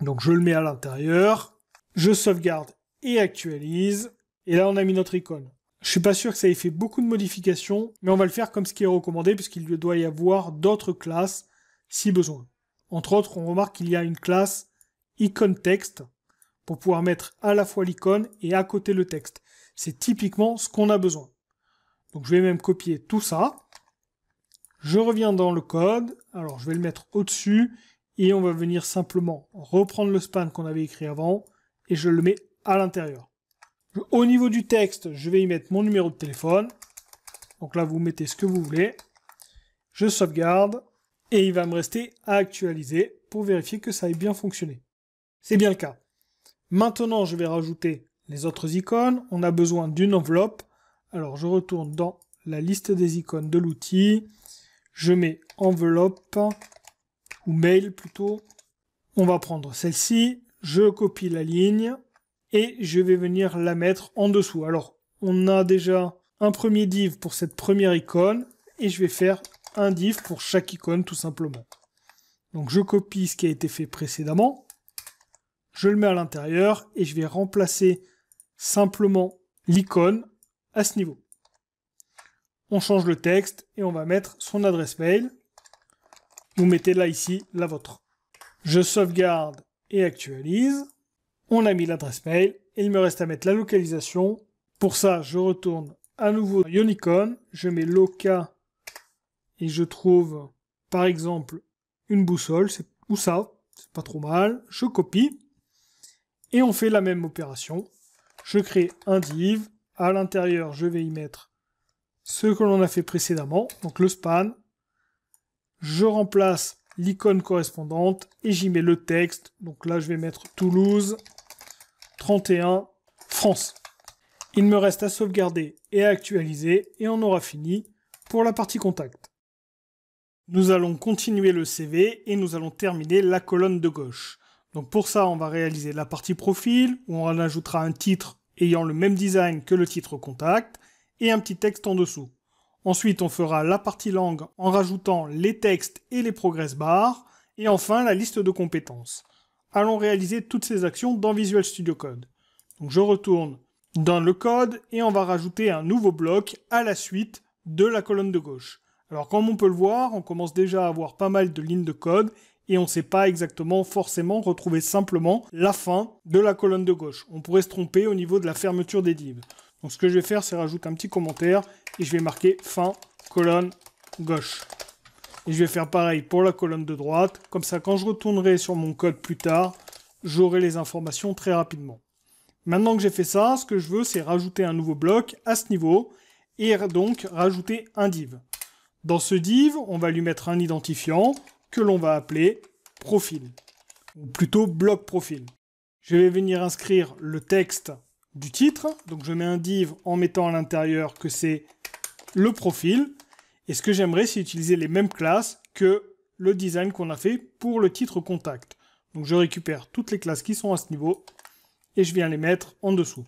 Donc je le mets à l'intérieur, je sauvegarde et actualise, et là on a mis notre icône. Je suis pas sûr que ça ait fait beaucoup de modifications, mais on va le faire comme ce qui est recommandé, puisqu'il doit y avoir d'autres classes si besoin. Entre autres, on remarque qu'il y a une classe icône texte, pour pouvoir mettre à la fois l'icône et à côté le texte. C'est typiquement ce qu'on a besoin. Donc je vais même copier tout ça. Je reviens dans le code. Alors je vais le mettre au-dessus. Et on va venir simplement reprendre le span qu'on avait écrit avant. Et je le mets à l'intérieur. Au niveau du texte, je vais y mettre mon numéro de téléphone. Donc là, vous mettez ce que vous voulez. Je sauvegarde. Et il va me rester à actualiser pour vérifier que ça ait bien fonctionné. C'est bien le cas. Maintenant, je vais rajouter les autres icônes. On a besoin d'une enveloppe. Alors, je retourne dans la liste des icônes de l'outil. Je mets enveloppe, ou mail plutôt. On va prendre celle-ci. Je copie la ligne et je vais venir la mettre en dessous. Alors, on a déjà un premier div pour cette première icône et je vais faire un div pour chaque icône tout simplement. Donc, je copie ce qui a été fait précédemment. Je le mets à l'intérieur et je vais remplacer simplement l'icône à ce niveau. On change le texte et on va mettre son adresse mail. Vous mettez là ici la vôtre. Je sauvegarde et actualise. On a mis l'adresse mail et il me reste à mettre la localisation. Pour ça, je retourne à nouveau dans Icon. Je mets loca et je trouve par exemple une boussole ou ça. C'est pas trop mal. Je copie. Et on fait la même opération. Je crée un div. À l'intérieur, je vais y mettre ce que l'on a fait précédemment. Donc le span. Je remplace l'icône correspondante et j'y mets le texte. Donc là, je vais mettre Toulouse 31 France. Il me reste à sauvegarder et à actualiser et on aura fini pour la partie contact. Nous allons continuer le CV et nous allons terminer la colonne de gauche. Donc pour ça, on va réaliser la partie profil, où on ajoutera un titre ayant le même design que le titre contact, et un petit texte en dessous. Ensuite, on fera la partie langue en rajoutant les textes et les progress bars, et enfin la liste de compétences. Allons réaliser toutes ces actions dans Visual Studio Code. Donc je retourne dans le code, et on va rajouter un nouveau bloc à la suite de la colonne de gauche. Alors comme on peut le voir, on commence déjà à avoir pas mal de lignes de code, et on ne sait pas exactement forcément retrouver simplement la fin de la colonne de gauche. On pourrait se tromper au niveau de la fermeture des divs. Donc ce que je vais faire, c'est rajouter un petit commentaire et je vais marquer fin colonne gauche. Et je vais faire pareil pour la colonne de droite. Comme ça, quand je retournerai sur mon code plus tard, j'aurai les informations très rapidement. Maintenant que j'ai fait ça, ce que je veux, c'est rajouter un nouveau bloc à ce niveau et donc rajouter un div. Dans ce div, on va lui mettre un identifiant que l'on va appeler profil, ou plutôt bloc profil. Je vais venir inscrire le texte du titre, donc je mets un div en mettant à l'intérieur que c'est le profil, et ce que j'aimerais, c'est utiliser les mêmes classes que le design qu'on a fait pour le titre contact. Donc je récupère toutes les classes qui sont à ce niveau, et je viens les mettre en dessous.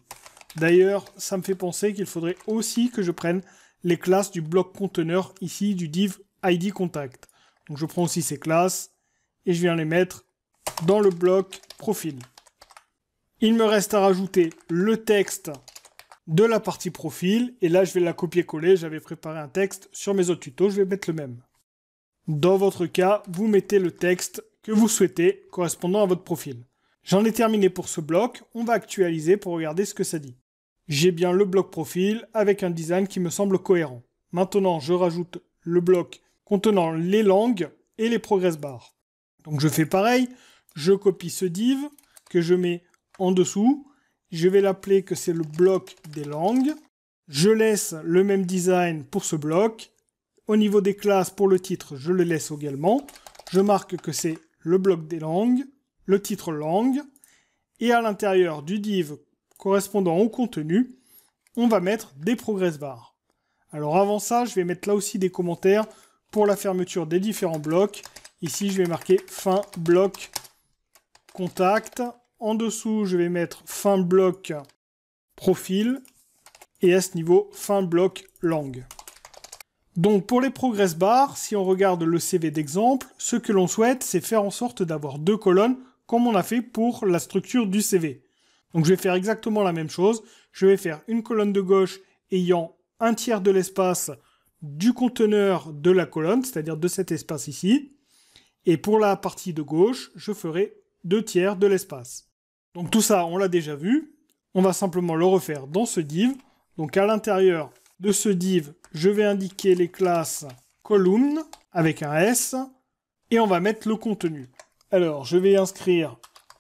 D'ailleurs, ça me fait penser qu'il faudrait aussi que je prenne les classes du bloc conteneur ici, du div ID contact. Donc je prends aussi ces classes, et je viens les mettre dans le bloc profil. Il me reste à rajouter le texte de la partie profil, et là je vais la copier-coller, j'avais préparé un texte sur mes autres tutos, je vais mettre le même. Dans votre cas, vous mettez le texte que vous souhaitez correspondant à votre profil. J'en ai terminé pour ce bloc, on va actualiser pour regarder ce que ça dit. J'ai bien le bloc profil avec un design qui me semble cohérent. Maintenant, je rajoute le bloc contenant les langues et les progress bars. Donc je fais pareil, je copie ce div que je mets en dessous, je vais l'appeler que c'est le bloc des langues, je laisse le même design pour ce bloc, au niveau des classes pour le titre, je le laisse également, je marque que c'est le bloc des langues, le titre langue, et à l'intérieur du div correspondant au contenu, on va mettre des progress bars. Alors avant ça, je vais mettre là aussi des commentaires pour la fermeture des différents blocs. Ici, je vais marquer fin bloc contact. En dessous, je vais mettre fin bloc profil. Et à ce niveau, fin bloc langue. Donc pour les progress bars, si on regarde le CV d'exemple, ce que l'on souhaite, c'est faire en sorte d'avoir deux colonnes, comme on a fait pour la structure du CV. Donc je vais faire exactement la même chose. Je vais faire une colonne de gauche ayant un tiers de l'espace du conteneur de la colonne, c'est-à-dire de cet espace ici. Et pour la partie de gauche, je ferai 2 tiers de l'espace. Donc tout ça, on l'a déjà vu. On va simplement le refaire dans ce div. Donc à l'intérieur de ce div, je vais indiquer les classes column avec un S. Et on va mettre le contenu. Alors, je vais inscrire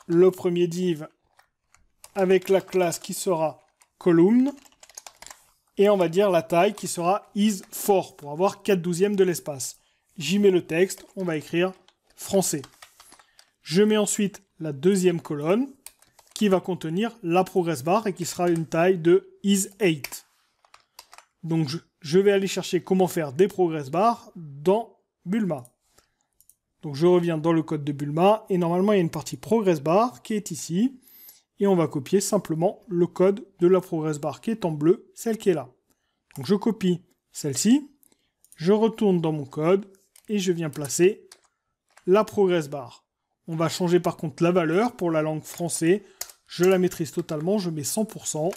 le premier div avec la classe qui sera column. Et on va dire la taille qui sera is4 pour avoir 4/12 de l'espace. J'y mets le texte, on va écrire français. Je mets ensuite la deuxième colonne qui va contenir la progress bar et qui sera une taille de is8. Donc je vais aller chercher comment faire des progress bars dans Bulma. Donc je reviens dans le code de Bulma et normalement il y a une partie progress bar qui est ici. Et on va copier simplement le code de la progress bar qui est en bleu, celle qui est là. Donc je copie celle-ci, je retourne dans mon code et je viens placer la progress bar. On va changer par contre la valeur pour la langue français. Je la maîtrise totalement, je mets 100%,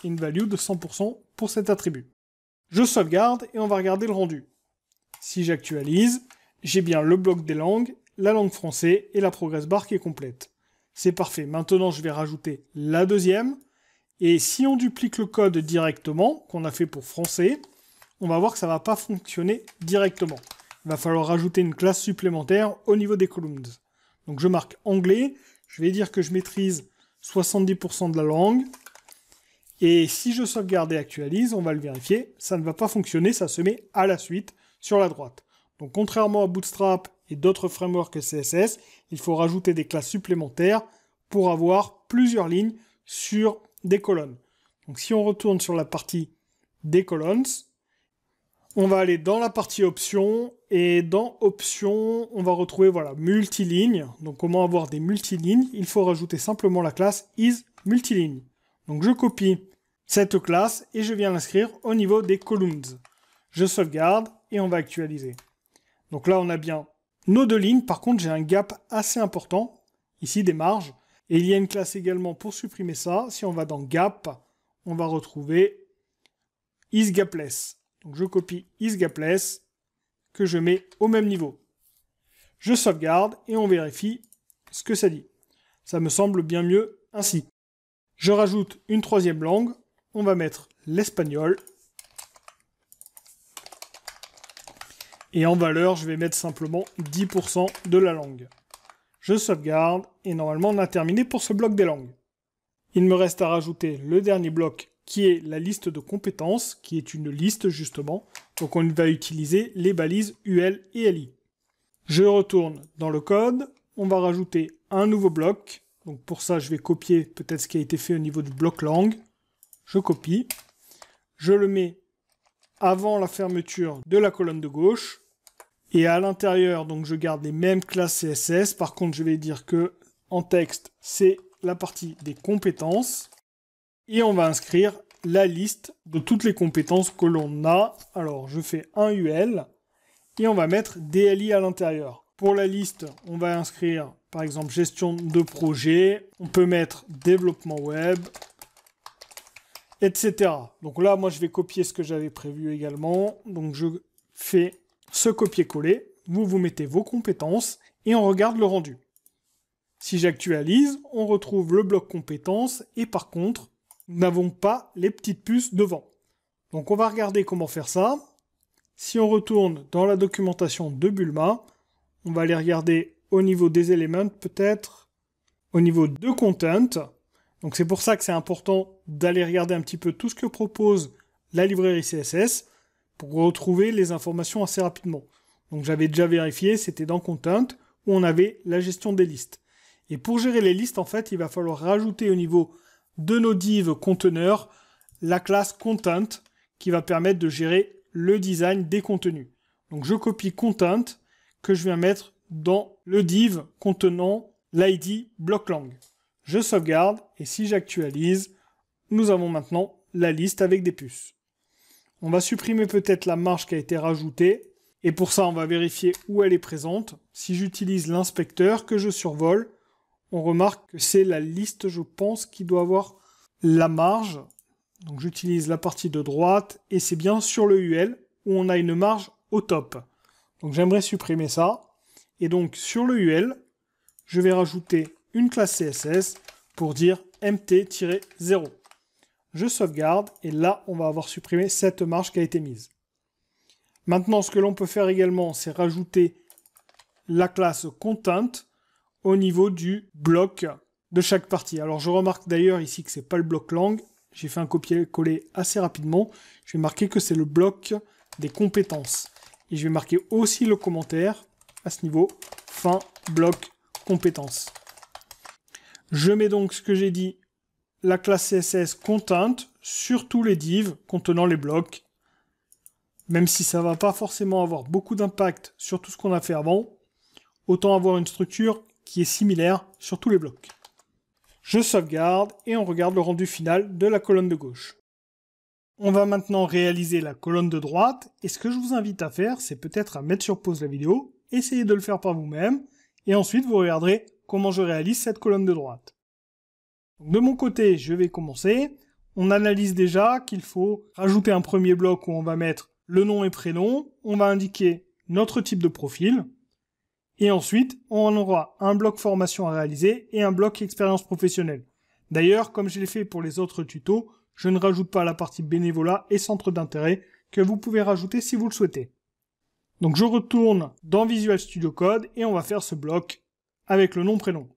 une value de 100% pour cet attribut. Je sauvegarde et on va regarder le rendu. Si j'actualise, j'ai bien le bloc des langues, la langue français et la progress bar qui est complète. C'est parfait. Maintenant, je vais rajouter la deuxième. Et si on duplique le code directement, qu'on a fait pour français, on va voir que ça ne va pas fonctionner directement. Il va falloir rajouter une classe supplémentaire au niveau des columns. Donc je marque anglais. Je vais dire que je maîtrise 70% de la langue. Et si je sauvegarde et actualise, on va le vérifier. Ça ne va pas fonctionner, ça se met à la suite sur la droite. Donc contrairement à Bootstrap et d'autres frameworks CSS, il faut rajouter des classes supplémentaires pour avoir plusieurs lignes sur des colonnes. Donc si on retourne sur la partie des colonnes, on va aller dans la partie options et dans options, on va retrouver voilà multiligne. Donc comment avoir des multilignes? Il faut rajouter simplement la classe isMultiline. Donc je copie cette classe et je viens l'inscrire au niveau des columns. Je sauvegarde et on va actualiser. Donc là on a bien nos deux lignes, par contre j'ai un gap assez important, ici des marges, et il y a une classe également pour supprimer ça. Si on va dans gap, on va retrouver isGapless. Donc je copie isGapless, que je mets au même niveau. Je sauvegarde et on vérifie ce que ça dit. Ça me semble bien mieux ainsi. Je rajoute une troisième langue, on va mettre l'espagnol. Et en valeur, je vais mettre simplement 10% de la langue. Je sauvegarde, et normalement on a terminé pour ce bloc des langues. Il me reste à rajouter le dernier bloc, qui est la liste de compétences, qui est une liste justement. Donc on va utiliser les balises UL et LI. Je retourne dans le code, on va rajouter un nouveau bloc. Donc pour ça, je vais copier peut-être ce qui a été fait au niveau du bloc langue. Je copie, je le mets avant la fermeture de la colonne de gauche. Et à l'intérieur, donc je garde les mêmes classes CSS. Par contre, je vais dire que en texte, c'est la partie des compétences. Et on va inscrire la liste de toutes les compétences que l'on a. Alors, je fais un UL et on va mettre DLI à l'intérieur. Pour la liste, on va inscrire, par exemple, gestion de projet. On peut mettre développement web, etc. Donc là, moi, je vais copier ce que j'avais prévu également. Donc, je fais ce copier-coller. Vous mettez vos compétences et on regarde le rendu. Si j'actualise, on retrouve le bloc compétences et par contre, nous n'avons pas les petites puces devant. Donc on va regarder comment faire ça. Si on retourne dans la documentation de Bulma, on va aller regarder au niveau des éléments peut-être, au niveau de content. Donc c'est pour ça que c'est important d'aller regarder un petit peu tout ce que propose la librairie CSS pour retrouver les informations assez rapidement. Donc j'avais déjà vérifié, c'était dans content où on avait la gestion des listes. Et pour gérer les listes, en fait, il va falloir rajouter au niveau de nos divs conteneurs la classe content qui va permettre de gérer le design des contenus. Donc je copie content que je viens mettre dans le div contenant l'id bloc langue. Je sauvegarde et si j'actualise, nous avons maintenant la liste avec des puces. On va supprimer peut-être la marge qui a été rajoutée et pour ça on va vérifier où elle est présente. Si j'utilise l'inspecteur que je survole, on remarque que c'est la liste, je pense, qui doit avoir la marge. Donc j'utilise la partie de droite et c'est bien sur le UL où on a une marge au top. Donc j'aimerais supprimer ça. Et donc sur le UL, je vais rajouter une classe CSS pour dire mt-0. Je sauvegarde et là, on va avoir supprimé cette marge qui a été mise. Maintenant, ce que l'on peut faire également, c'est rajouter la classe content au niveau du bloc de chaque partie. Alors je remarque d'ailleurs ici que c'est pas le bloc langue. J'ai fait un copier-coller assez rapidement. Je vais marquer que c'est le bloc des compétences. Et je vais marquer aussi le commentaire à ce niveau. Fin bloc compétences. Je mets donc ce que j'ai dit, la classe CSS content sur tous les divs contenant les blocs. Même si ça va pas forcément avoir beaucoup d'impact sur tout ce qu'on a fait avant, autant avoir une structure qui est similaire sur tous les blocs. Je sauvegarde et on regarde le rendu final de la colonne de gauche. On va maintenant réaliser la colonne de droite et ce que je vous invite à faire, c'est peut-être à mettre sur pause la vidéo, essayez de le faire par vous-même et ensuite vous regarderez comment je réalise cette colonne de droite. Donc de mon côté, je vais commencer. On analyse déjà qu'il faut rajouter un premier bloc où on va mettre le nom et prénom, on va indiquer notre type de profil, et ensuite, on aura un bloc formation à réaliser et un bloc expérience professionnelle. D'ailleurs, comme je l'ai fait pour les autres tutos, je ne rajoute pas la partie bénévolat et centre d'intérêt que vous pouvez rajouter si vous le souhaitez. Donc je retourne dans Visual Studio Code et on va faire ce bloc avec le nom-prénom.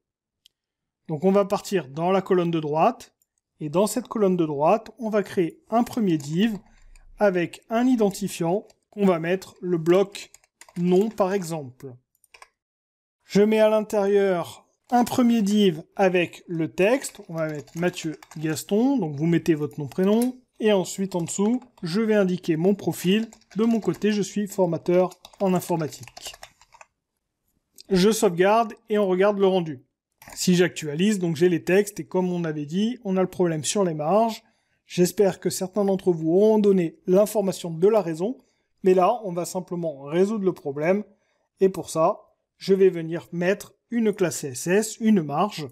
Donc on va partir dans la colonne de droite et dans cette colonne de droite, on va créer un premier div avec un identifiant qu'on va mettre le bloc nom par exemple. Je mets à l'intérieur un premier div avec le texte. On va mettre Mathieu Gaston. Donc vous mettez votre nom, prénom. Et ensuite en dessous, je vais indiquer mon profil. De mon côté, je suis formateur en informatique. Je sauvegarde et on regarde le rendu. Si j'actualise, donc j'ai les textes. Et comme on avait dit, on a le problème sur les marges. J'espère que certains d'entre vous auront donné l'information de la raison. Mais là, on va simplement résoudre le problème. Et pour ça, je vais venir mettre une classe CSS, une marge,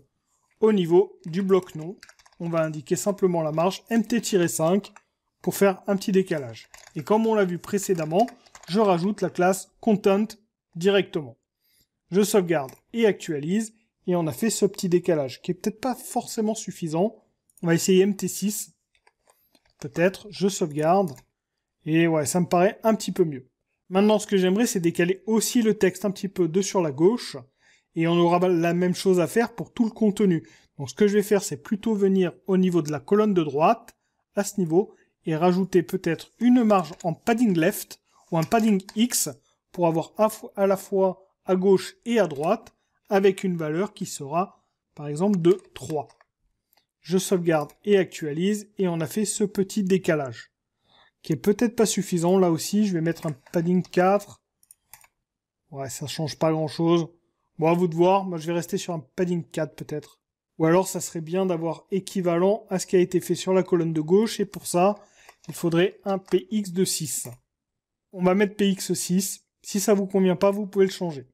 au niveau du bloc nom. On va indiquer simplement la marge mt-5 pour faire un petit décalage. Et comme on l'a vu précédemment, je rajoute la classe content directement. Je sauvegarde et actualise, et on a fait ce petit décalage, qui est peut-être pas forcément suffisant. On va essayer mt6, peut-être, je sauvegarde, et ouais, ça me paraît un petit peu mieux. Maintenant, ce que j'aimerais, c'est décaler aussi le texte un petit peu de sur la gauche, et on aura la même chose à faire pour tout le contenu. Donc ce que je vais faire, c'est plutôt venir au niveau de la colonne de droite, à ce niveau, et rajouter peut-être une marge en padding left, ou un padding X, pour avoir à la fois à gauche et à droite, avec une valeur qui sera, par exemple, de 3. Je sauvegarde et actualise, et on a fait ce petit décalage, qui est peut-être pas suffisant. Là aussi, je vais mettre un padding 4. Ouais, ça change pas grand-chose. Bon, à vous de voir. Moi, je vais rester sur un padding 4, peut-être. Ou alors, ça serait bien d'avoir équivalent à ce qui a été fait sur la colonne de gauche, et pour ça, il faudrait un PX de 6. On va mettre PX 6. Si ça vous convient pas, vous pouvez le changer.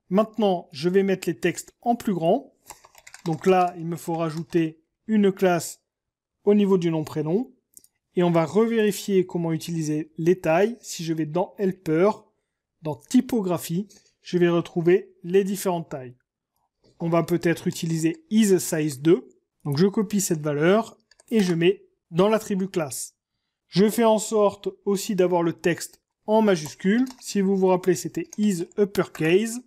Maintenant, je vais mettre les textes en plus grand. Donc là, il me faut rajouter une classe au niveau du nom-prénom. Et on va revérifier comment utiliser les tailles. Si je vais dans Helper, dans Typographie, je vais retrouver les différentes tailles. On va peut-être utiliser isSize2. Donc je copie cette valeur et je mets dans l'attribut classe. Je fais en sorte aussi d'avoir le texte en majuscule. Si vous vous rappelez, c'était isUppercase.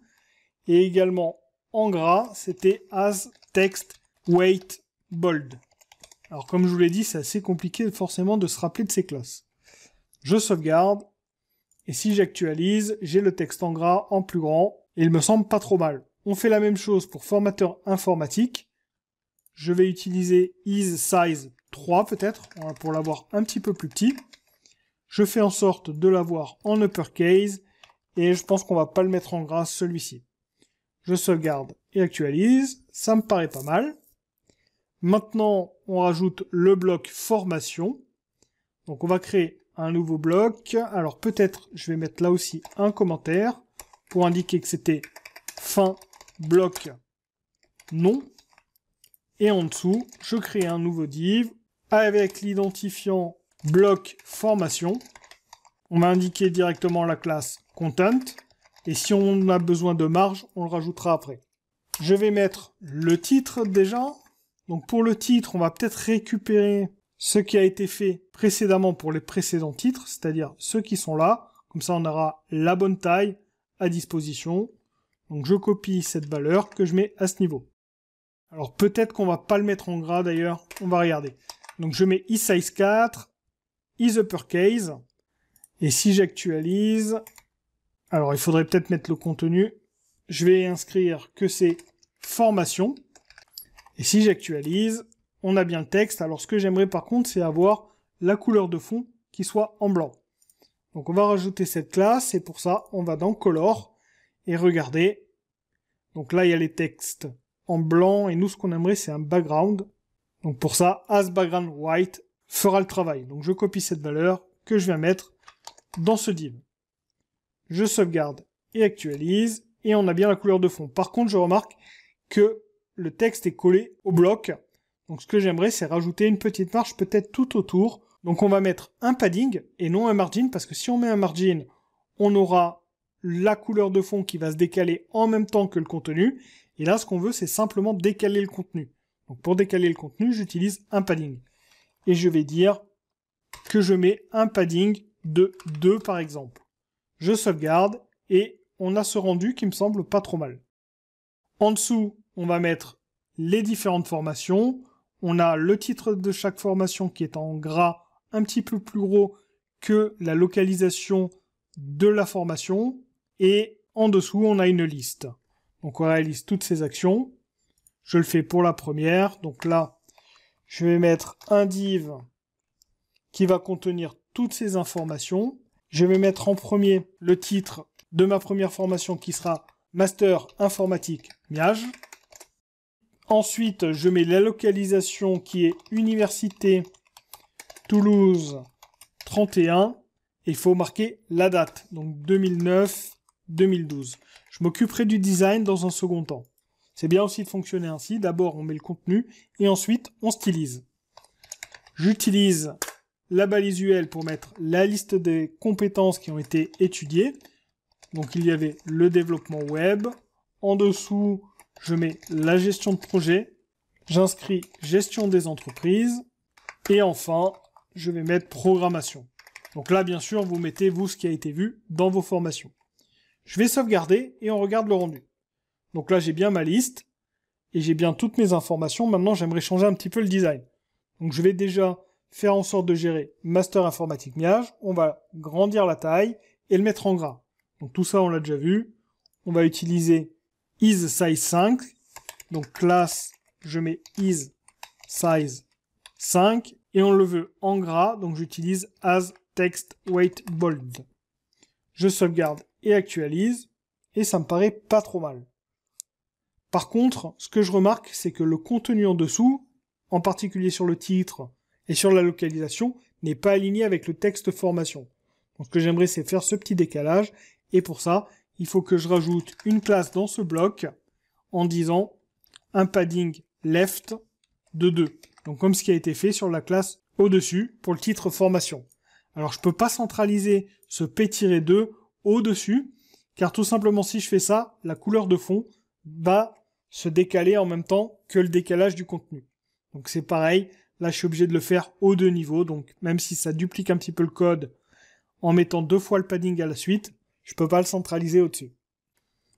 Et également en gras, c'était asTextWeightBold. Alors comme je vous l'ai dit, c'est assez compliqué forcément de se rappeler de ces classes. Je sauvegarde. Et si j'actualise, j'ai le texte en gras, en plus grand. Et il me semble pas trop mal. On fait la même chose pour formateur informatique. Je vais utiliser isSize3 peut-être, pour l'avoir un petit peu plus petit. Je fais en sorte de l'avoir en uppercase. Et je pense qu'on va pas le mettre en gras, celui-ci. Je sauvegarde et actualise. Ça me paraît pas mal. Maintenant, on rajoute le bloc formation. Donc on va créer un nouveau bloc. Alors peut-être, je vais mettre là aussi un commentaire pour indiquer que c'était fin bloc nom. Et en dessous, je crée un nouveau div avec l'identifiant bloc formation. On va indiquer directement la classe content. Et si on a besoin de marge, on le rajoutera après. Je vais mettre le titre déjà. Donc pour le titre, on va peut-être récupérer ce qui a été fait précédemment pour les précédents titres, c'est-à-dire ceux qui sont là. Comme ça, on aura la bonne taille à disposition. Donc je copie cette valeur que je mets à ce niveau. Alors peut-être qu'on va pas le mettre en gras d'ailleurs, on va regarder. Donc je mets isSize4, isUppercase. Et si j'actualise... Alors, il faudrait peut-être mettre le contenu. Je vais inscrire que c'est formation. Et si j'actualise, on a bien le texte. Alors, ce que j'aimerais par contre, c'est avoir la couleur de fond qui soit en blanc. Donc, on va rajouter cette classe. Et pour ça, on va dans Color. Et regardez. Donc là, il y a les textes en blanc. Et nous, ce qu'on aimerait, c'est un background. Donc pour ça, asBackgroundWhite fera le travail. Donc, je copie cette valeur que je viens mettre dans ce div. Je sauvegarde et actualise, et on a bien la couleur de fond. Par contre, je remarque que le texte est collé au bloc. Donc ce que j'aimerais, c'est rajouter une petite marge peut-être tout autour. Donc on va mettre un padding et non un margin, parce que si on met un margin, on aura la couleur de fond qui va se décaler en même temps que le contenu. Et là, ce qu'on veut, c'est simplement décaler le contenu. Donc pour décaler le contenu, j'utilise un padding. Et je vais dire que je mets un padding de 2 par exemple. Je sauvegarde et on a ce rendu qui me semble pas trop mal. En dessous, on va mettre les différentes formations. On a le titre de chaque formation qui est en gras un petit peu plus gros que la localisation de la formation. Et en dessous, on a une liste. Donc on réalise toutes ces actions. Je le fais pour la première. Donc là, je vais mettre un div qui va contenir toutes ces informations. Je vais mettre en premier le titre de ma première formation qui sera Master Informatique Miage. Ensuite, je mets la localisation qui est Université Toulouse 31. Et il faut marquer la date, donc 2009-2012. Je m'occuperai du design dans un second temps. C'est bien aussi de fonctionner ainsi. D'abord, on met le contenu et ensuite, on stylise. J'utilise la balise UL pour mettre la liste des compétences qui ont été étudiées. Donc il y avait le développement web. En dessous, je mets la gestion de projet. J'inscris gestion des entreprises. Et enfin, je vais mettre programmation. Donc là, bien sûr, vous mettez, vous, ce qui a été vu dans vos formations. Je vais sauvegarder et on regarde le rendu. Donc là, j'ai bien ma liste et j'ai bien toutes mes informations. Maintenant, j'aimerais changer un petit peu le design. Donc je vais déjà faire en sorte de gérer Master Informatique Miage. On va grandir la taille et le mettre en gras. Donc tout ça, on l'a déjà vu. On va utiliser isSize5. Donc classe, je mets isSize5 et on le veut en gras. Donc j'utilise asTextWeightBold. Je sauvegarde et actualise et ça me paraît pas trop mal. Par contre, ce que je remarque, c'est que le contenu en dessous, en particulier sur le titre et sur la localisation, n'est pas aligné avec le texte formation. Donc ce que j'aimerais, c'est faire ce petit décalage, et pour ça, il faut que je rajoute une classe dans ce bloc en disant un padding left de 2. Donc comme ce qui a été fait sur la classe au-dessus pour le titre formation. Alors je peux pas centraliser ce P-2 au-dessus, car tout simplement si je fais ça, la couleur de fond va se décaler en même temps que le décalage du contenu. Donc c'est pareil, là je suis obligé de le faire aux deux niveaux, donc même si ça duplique un petit peu le code en mettant 2 fois le padding à la suite, je peux pas le centraliser au-dessus.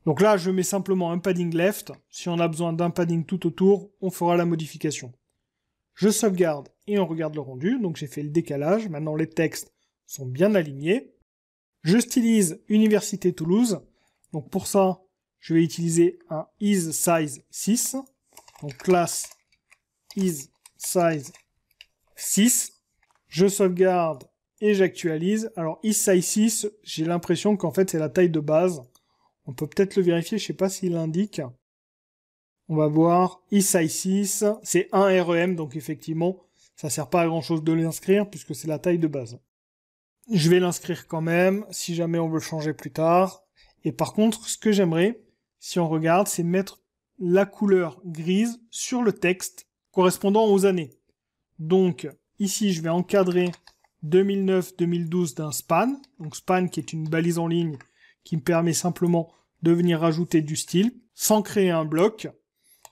Donc là je mets simplement un padding left, si on a besoin d'un padding tout autour, on fera la modification. Je sauvegarde et on regarde le rendu, donc j'ai fait le décalage, maintenant les textes sont bien alignés. Je stylise Université Toulouse, donc pour ça, je vais utiliser un isSize6, donc classe isSize6. Je sauvegarde et j'actualise. Alors isSize6, j'ai l'impression qu'en fait c'est la taille de base. On peut peut-être le vérifier, je ne sais pas s'il l'indique. On va voir, isSize6, c'est 1 REM, donc effectivement, ça sert pas à grand chose de l'inscrire puisque c'est la taille de base. Je vais l'inscrire quand même, si jamais on veut le changer plus tard. Et par contre, ce que j'aimerais, si on regarde, c'est mettre la couleur grise sur le texte correspondant aux années. Donc, ici, je vais encadrer 2009-2012 d'un span. Donc, span qui est une balise en ligne qui me permet simplement de venir rajouter du style sans créer un bloc.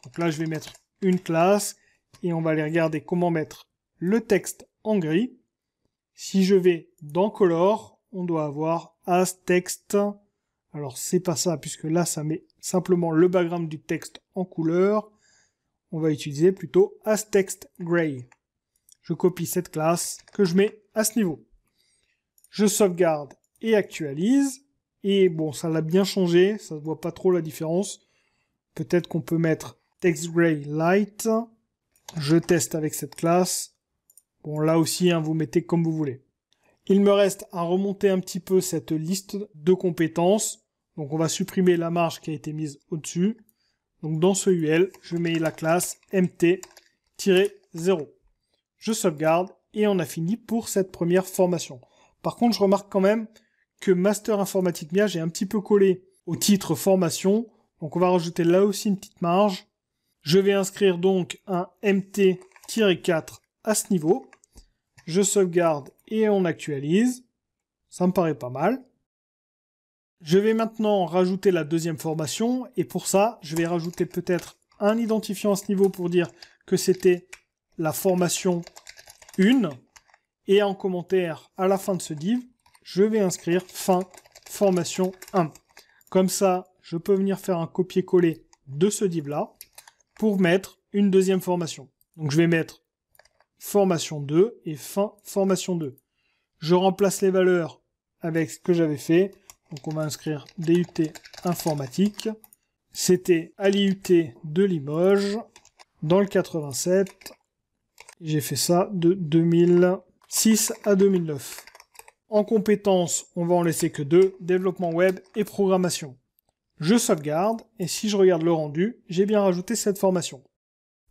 Donc là, je vais mettre une classe et on va aller regarder comment mettre le texte en gris. Si je vais dans Color, on doit avoir asText. Alors, c'est pas ça, puisque là, ça met simplement le background du texte en couleur. On va utiliser plutôt asTextGray. Je copie cette classe que je mets à ce niveau. Je sauvegarde et actualise. Et bon, ça l'a bien changé, ça ne voit pas trop la différence. Peut-être qu'on peut mettre TextGray Light. Je teste avec cette classe. Bon, là aussi, hein, vous mettez comme vous voulez. Il me reste à remonter un petit peu cette liste de compétences. Donc, on va supprimer la marge qui a été mise au-dessus. Donc, dans ce UL, je mets la classe MT-0. Je sauvegarde et on a fini pour cette première formation. Par contre, je remarque quand même que Master Informatique Miage est un petit peu collé au titre formation. Donc, on va rajouter là aussi une petite marge. Je vais inscrire donc un MT-4 à ce niveau. Je sauvegarde et on actualise. Ça me paraît pas mal. Je vais maintenant rajouter la deuxième formation. Et pour ça, je vais rajouter peut-être un identifiant à ce niveau pour dire que c'était la formation 1. Et en commentaire, à la fin de ce div, je vais inscrire fin formation 1. Comme ça, je peux venir faire un copier-coller de ce div-là pour mettre une deuxième formation. Donc je vais mettre formation 2 et fin formation 2. Je remplace les valeurs avec ce que j'avais fait. Donc on va inscrire DUT informatique. C'était à l'IUT de Limoges dans le 87. J'ai fait ça de 2006 à 2009. En compétences, on va en laisser que 2, développement web et programmation. Je sauvegarde et si je regarde le rendu, j'ai bien rajouté cette formation.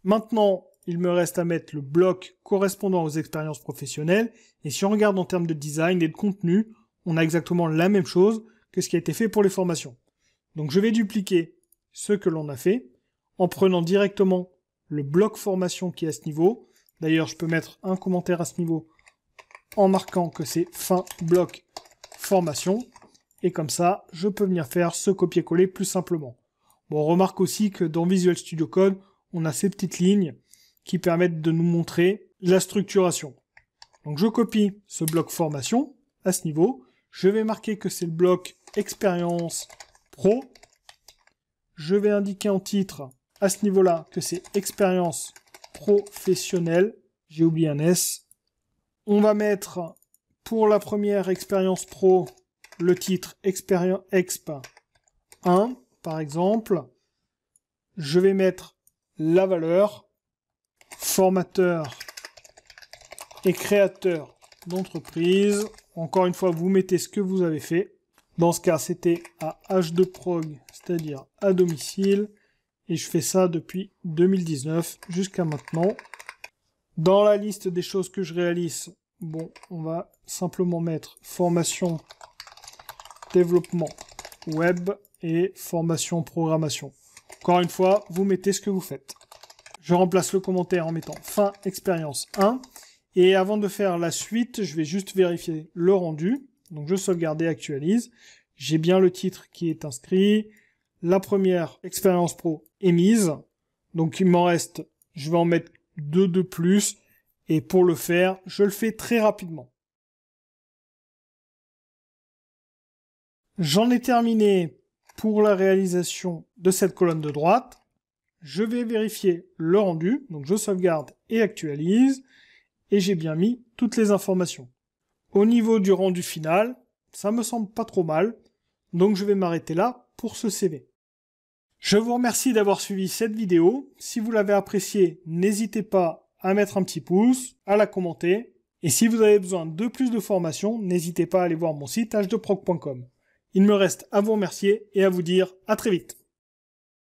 Maintenant, il me reste à mettre le bloc correspondant aux expériences professionnelles. Et si on regarde en termes de design et de contenu, on a exactement la même chose que ce qui a été fait pour les formations. Donc je vais dupliquer ce que l'on a fait en prenant directement le bloc formation qui est à ce niveau. D'ailleurs, je peux mettre un commentaire à ce niveau en marquant que c'est fin bloc formation. Et comme ça, je peux venir faire ce copier-coller plus simplement. Bon, on remarque aussi que dans Visual Studio Code, on a ces petites lignes qui permettent de nous montrer la structuration. Donc je copie ce bloc formation, à ce niveau. Je vais marquer que c'est le bloc expérience pro. Je vais indiquer en titre à ce niveau-là que c'est expérience professionnelle. J'ai oublié un S. On va mettre pour la première expérience pro le titre expérience exp 1 par exemple. Je vais mettre la valeur formateur et créateur d'entreprise. Encore une fois, vous mettez ce que vous avez fait. Dans ce cas, c'était à H2Prog, c'est-à-dire à domicile. Et je fais ça depuis 2019 jusqu'à maintenant. Dans la liste des choses que je réalise, bon, on va simplement mettre formation, développement web et formation programmation. Encore une fois, vous mettez ce que vous faites. Je remplace le commentaire en mettant fin expérience 1. Et avant de faire la suite, je vais juste vérifier le rendu. Donc je sauvegarde et actualise. J'ai bien le titre qui est inscrit. La première expérience pro est mise. Donc il m'en reste, je vais en mettre 2 de plus. Et pour le faire, je le fais très rapidement. J'en ai terminé pour la réalisation de cette colonne de droite. Je vais vérifier le rendu. Donc je sauvegarde et actualise. Et j'ai bien mis toutes les informations. Au niveau du rendu final, ça me semble pas trop mal, donc je vais m'arrêter là pour ce CV. Je vous remercie d'avoir suivi cette vidéo. Si vous l'avez appréciée, n'hésitez pas à mettre un petit pouce, à la commenter, et si vous avez besoin de plus de formations, n'hésitez pas à aller voir mon site h2prog.com. Il me reste à vous remercier et à vous dire à très vite.